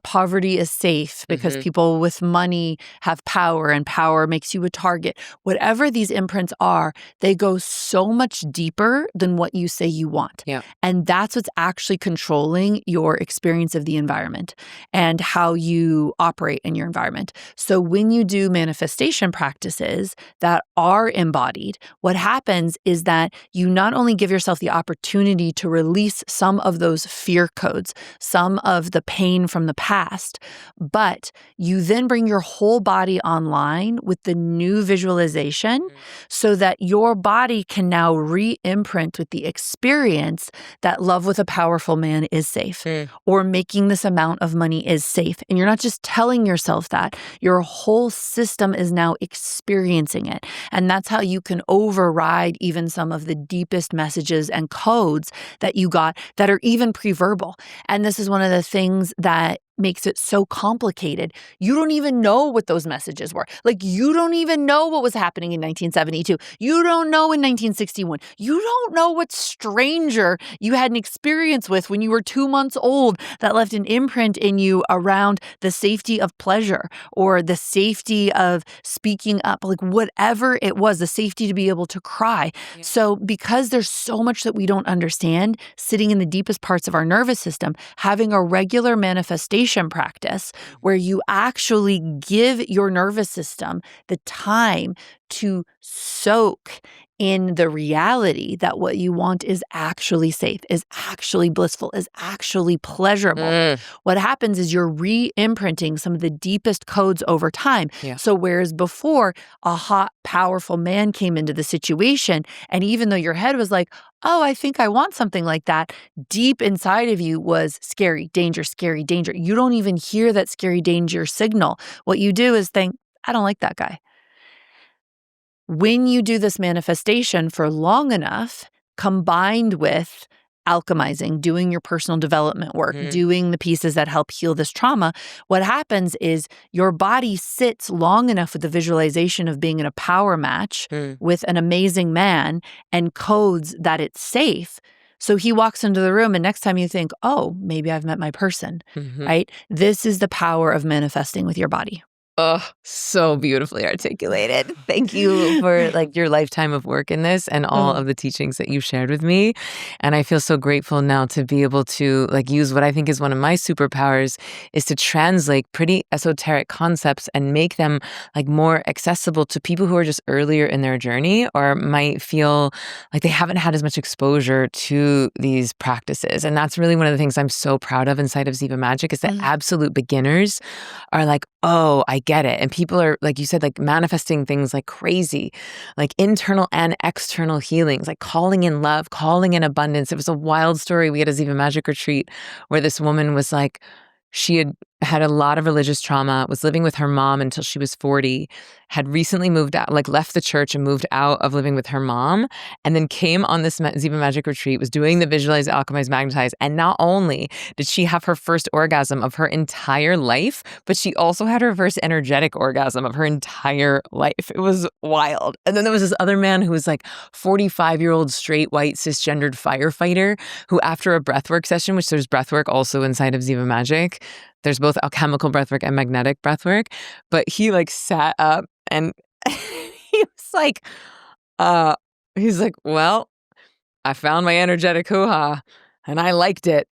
Poverty is safe because people with money have power and power makes you a target. Whatever these imprints are, they go so much deeper than what you say you want. Yeah. And that's what's actually controlling your experience of the environment and how you operate in your environment. So when you do manifestation practices that are embodied, what happens is that you not only give yourself the opportunity to release some of those fear codes, some of the pain from the past, but you then bring your whole body online with the new visualization so that your body can now re-imprint with the experience that love with a powerful man is safe or making this amount of money is safe. And you're not just telling yourself that, your whole system is now experiencing it. And that's how you can override even some of the deepest messages and codes that you got that are even pre-verbal. And this is one of the things that makes it so complicated. You don't even know what those messages were. Like, you don't even know what was happening in 1972. You don't know in 1961. You don't know what stranger you had an experience with when you were 2 months old that left an imprint in you around the safety of pleasure or the safety of speaking up, like whatever it was, the safety to be able to cry. Yeah. So because there's so much that we don't understand sitting in the deepest parts of our nervous system, having a regular manifestation practice where you actually give your nervous system the time to soak in the reality that what you want is actually safe, is actually blissful, is actually pleasurable. What happens is you're re-imprinting some of the deepest codes over time. Yeah. So whereas before a hot, powerful man came into the situation, and even though your head was like, oh, I think I want something like that, deep inside of you was scary, danger, scary, danger. You don't even hear that scary danger signal. What you do is think, I don't like that guy. When you do this manifestation for long enough, combined with alchemizing, doing your personal development work, doing the pieces that help heal this trauma, what happens is your body sits long enough with the visualization of being in a power match with an amazing man and codes that it's safe. So he walks into the room and next time you think, oh, maybe I've met my person, right? This is the power of manifesting with your body. Oh, so beautifully articulated. Thank you for like your lifetime of work in this and all of the teachings that you shared with me. And I feel so grateful now to be able to like use what I think is one of my superpowers is to translate pretty esoteric concepts and make them like more accessible to people who are just earlier in their journey or might feel like they haven't had as much exposure to these practices. And that's really one of the things I'm so proud of inside of Ziva Magic is that absolute beginners are like, oh, I get it. And people are, like you said, like manifesting things like crazy, like internal and external healings, like calling in love, calling in abundance. It was a wild story. We had a Ziva Magic retreat where this woman was like, had a lot of religious trauma, was living with her mom until she was 40, had recently moved out, like left the church and moved out of living with her mom, and then came on this Ziva Magic retreat, was doing the visualize, alchemize, magnetize. And not only did she have her first orgasm of her entire life, but she also had her first energetic orgasm of her entire life. It was wild. And then there was this other man who was like 45-year-old straight white cisgendered firefighter who, after a breathwork session, which there's breathwork also inside of Ziva Magic, there's both alchemical breathwork and magnetic breathwork, but he like sat up and he was like, well, I found my energetic hoo-ha and I liked it.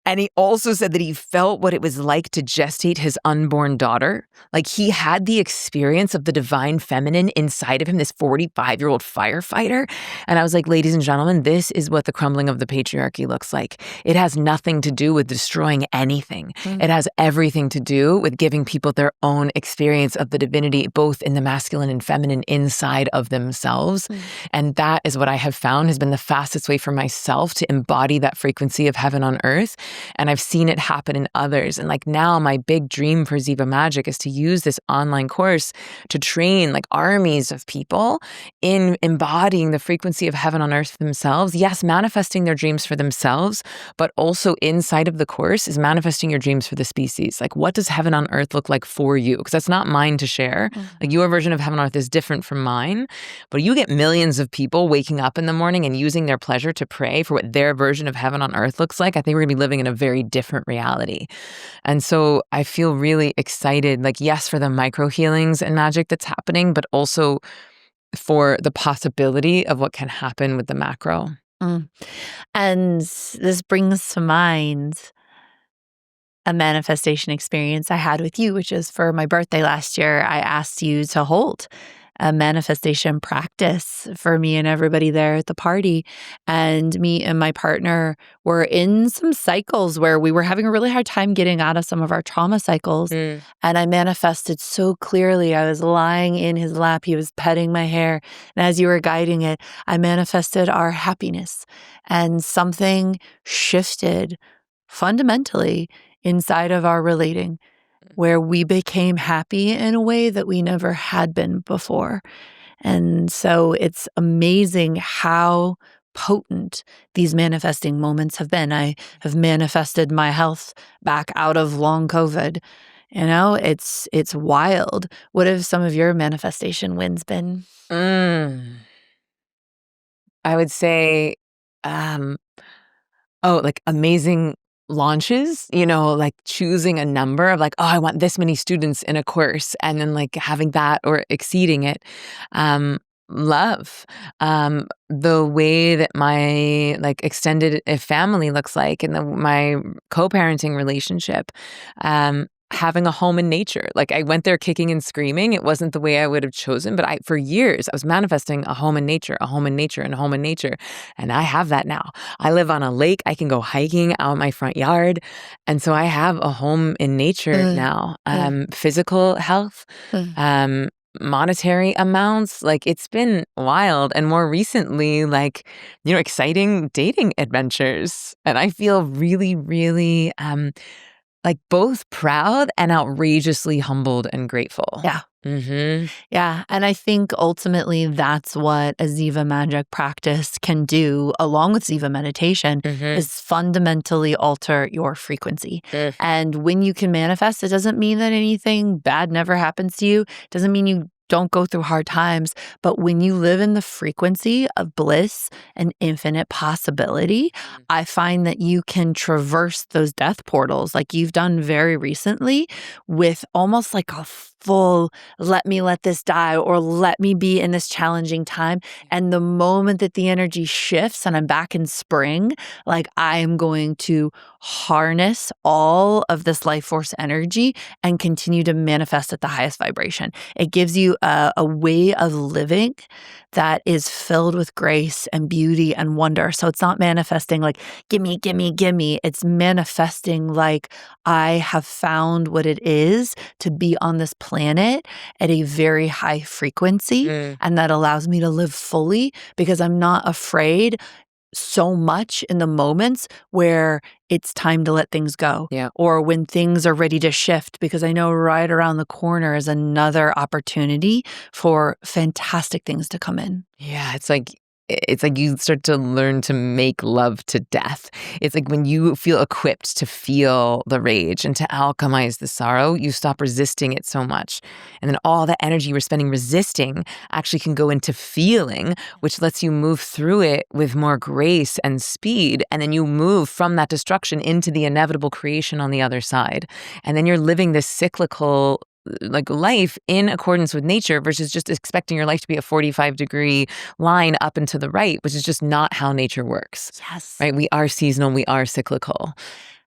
And he also said that he felt what it was like to gestate his unborn daughter. Like he had the experience of the divine feminine inside of him, this 45-year-old firefighter. And I was like, ladies and gentlemen, this is what the crumbling of the patriarchy looks like. It has nothing to do with destroying anything. It has everything to do with giving people their own experience of the divinity, both in the masculine and feminine inside of themselves. And that is what I have found has been the fastest way for myself to embody that frequency of heaven on earth. And I've seen it happen in others. And like now my big dream for Ziva Magic is to use this online course to train like armies of people in embodying the frequency of heaven on earth themselves. Yes, manifesting their dreams for themselves, but also inside of the course is manifesting your dreams for the species. Like what does heaven on earth look like for you? Because that's not mine to share. Like your version of heaven on earth is different from mine, but you get millions of people waking up in the morning and using their pleasure to pray for what their version of heaven on earth looks like. I think we're gonna be living in a very different reality. And so I feel really excited, like, yes, for the micro healings and magic that's happening, but also for the possibility of what can happen with the macro. And this brings to mind a manifestation experience I had with you, which is for my birthday last year. I asked you to hold a manifestation practice for me and everybody there at the party. And me and my partner were in some cycles where we were having a really hard time getting out of some of our trauma cycles. And I manifested so clearly. I was lying in his lap. He was petting my hair. And as you were guiding it, I manifested our happiness. And something shifted fundamentally inside of our relating, where we became happy in a way that we never had been before. And so it's amazing how potent these manifesting moments have been. I have manifested my health back out of long COVID. You know, it's wild. What have some of your manifestation wins been? I would say, like amazing launches, you know, like choosing a number of like, oh, I want this many students in a course, and then like having that or exceeding it. Love the way that my like extended family looks like, and my co-parenting relationship. Having a home in nature. Like I went there kicking and screaming. It wasn't the way I would have chosen, but for years I was manifesting a home in nature, a home in nature, and a home in nature. And I have that now. I live on a lake. I can go hiking out my front yard. And so I have a home in nature now. Physical health, monetary amounts. Like it's been wild. And more recently, like, you know, exciting dating adventures. And I feel really, really, like both proud and outrageously humbled and grateful. Yeah. Mm-hmm. Yeah. And I think ultimately that's what a Ziva Magic practice can do, along with Ziva Meditation, is fundamentally alter your frequency. And when you can manifest, it doesn't mean that anything bad never happens to you. It doesn't mean you don't go through hard times. But when you live in the frequency of bliss and infinite possibility, I find that you can traverse those death portals like you've done very recently with almost like a full, let me let this die, or let me be in this challenging time. And the moment that the energy shifts and I'm back in spring, like I am going to harness all of this life force energy and continue to manifest at the highest vibration. It gives you a way of living that is filled with grace and beauty and wonder. So it's not manifesting like, gimme, gimme, gimme. It's manifesting like I have found what it is to be on this planet at a very high frequency. And that allows me to live fully because I'm not afraid so much in the moments where it's time to let things go. Yeah. Or when things are ready to shift, because I know right around the corner is another opportunity for fantastic things to come in. Yeah, it's like you start to learn to make love to death. It's like when you feel equipped to feel the rage and to alchemize the sorrow, you stop resisting it so much. And then all the energy you were spending resisting actually can go into feeling, which lets you move through it with more grace and speed. And then you move from that destruction into the inevitable creation on the other side. And then you're living this cyclical like life in accordance with nature versus just expecting your life to be a 45-degree line up and to the right, which is just not how nature works. Yes. Right? We are seasonal. We are cyclical.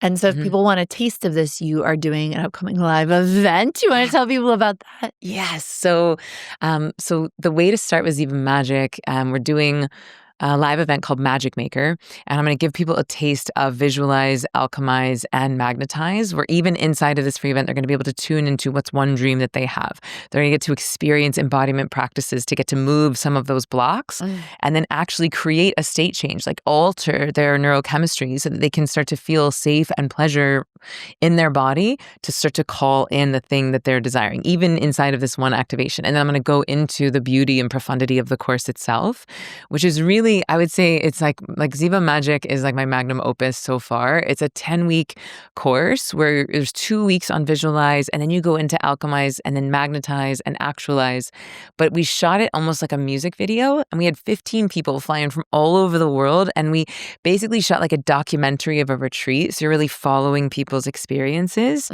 And so if people want a taste of this, you are doing an upcoming live event. You want to tell people about that? Yes. So the way to start with Ziva Magic, we're doing a live event called Magic Maker. And I'm going to give people a taste of visualize, alchemize, and magnetize, where even inside of this free event, they're going to be able to tune into what's one dream that they have. They're going to get to experience embodiment practices to get to move some of those blocks and then actually create a state change, like alter their neurochemistry so that they can start to feel safe and pleasure in their body to start to call in the thing that they're desiring, even inside of this one activation. And then I'm going to go into the beauty and profundity of the course itself, which is really, I would say it's like Ziva Magic is like my magnum opus so far. It's a 10-week course where there's 2 weeks on visualize, and then you go into alchemize and then magnetize and actualize. But we shot it almost like a music video, and we had 15 people fly in from all over the world, and we basically shot like a documentary of a retreat. So you're really following people's experiences.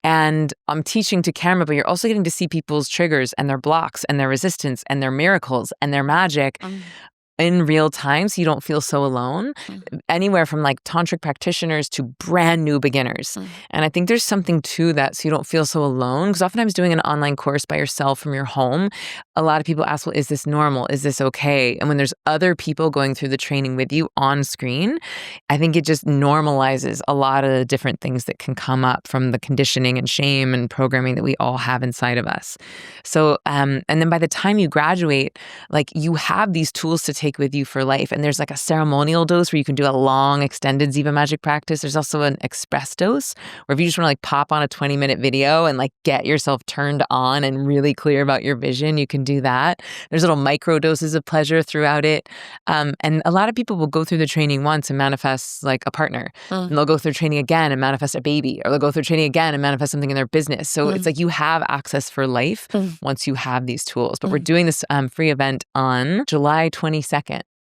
And I'm teaching to camera, but you're also getting to see people's triggers and their blocks and their resistance and their miracles and their magic in real time, so you don't feel so alone. Anywhere from like tantric practitioners to brand new beginners. And I think there's something to that, so you don't feel so alone. Because oftentimes doing an online course by yourself from your home, a lot of people ask, well, is this normal? Is this okay? And when there's other people going through the training with you on screen, I think it just normalizes a lot of the different things that can come up from the conditioning and shame and programming that we all have inside of us. So, and then by the time you graduate, like you have these tools to take with you for life. And there's like a ceremonial dose where you can do a long extended Ziva Magic practice. There's also an express dose where if you just want to like pop on a 20-minute video and like get yourself turned on and really clear about your vision, you can do that. There's little micro doses of pleasure throughout it. And a lot of people will go through the training once and manifest like a partner. And they'll go through training again and manifest a baby, or they'll go through training again and manifest something in their business. So it's like you have access for life once you have these tools. But we're doing this free event on July 22nd.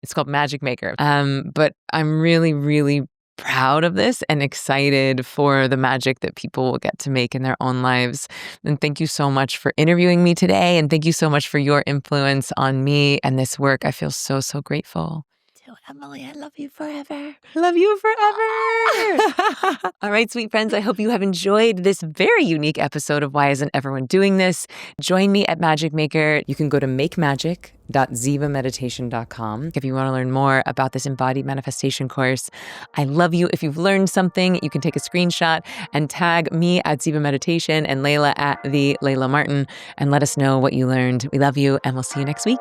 It's called Magic Maker. But I'm really, really proud of this and excited for the magic that people will get to make in their own lives. And thank you so much for interviewing me today. And thank you so much for your influence on me and this work. I feel so, so grateful. Emily, I love you forever. Love you forever. All right, sweet friends, I hope you have enjoyed this very unique episode of Why Isn't Everyone Doing This? Join me at Magic Maker. You can go to makemagic.zevameditation.com if you want to learn more about this embodied manifestation course. I love you. If you've learned something, you can take a screenshot and tag me at Ziva Meditation and Layla at the Layla Martin and let us know what you learned. We love you, and we'll see you next week.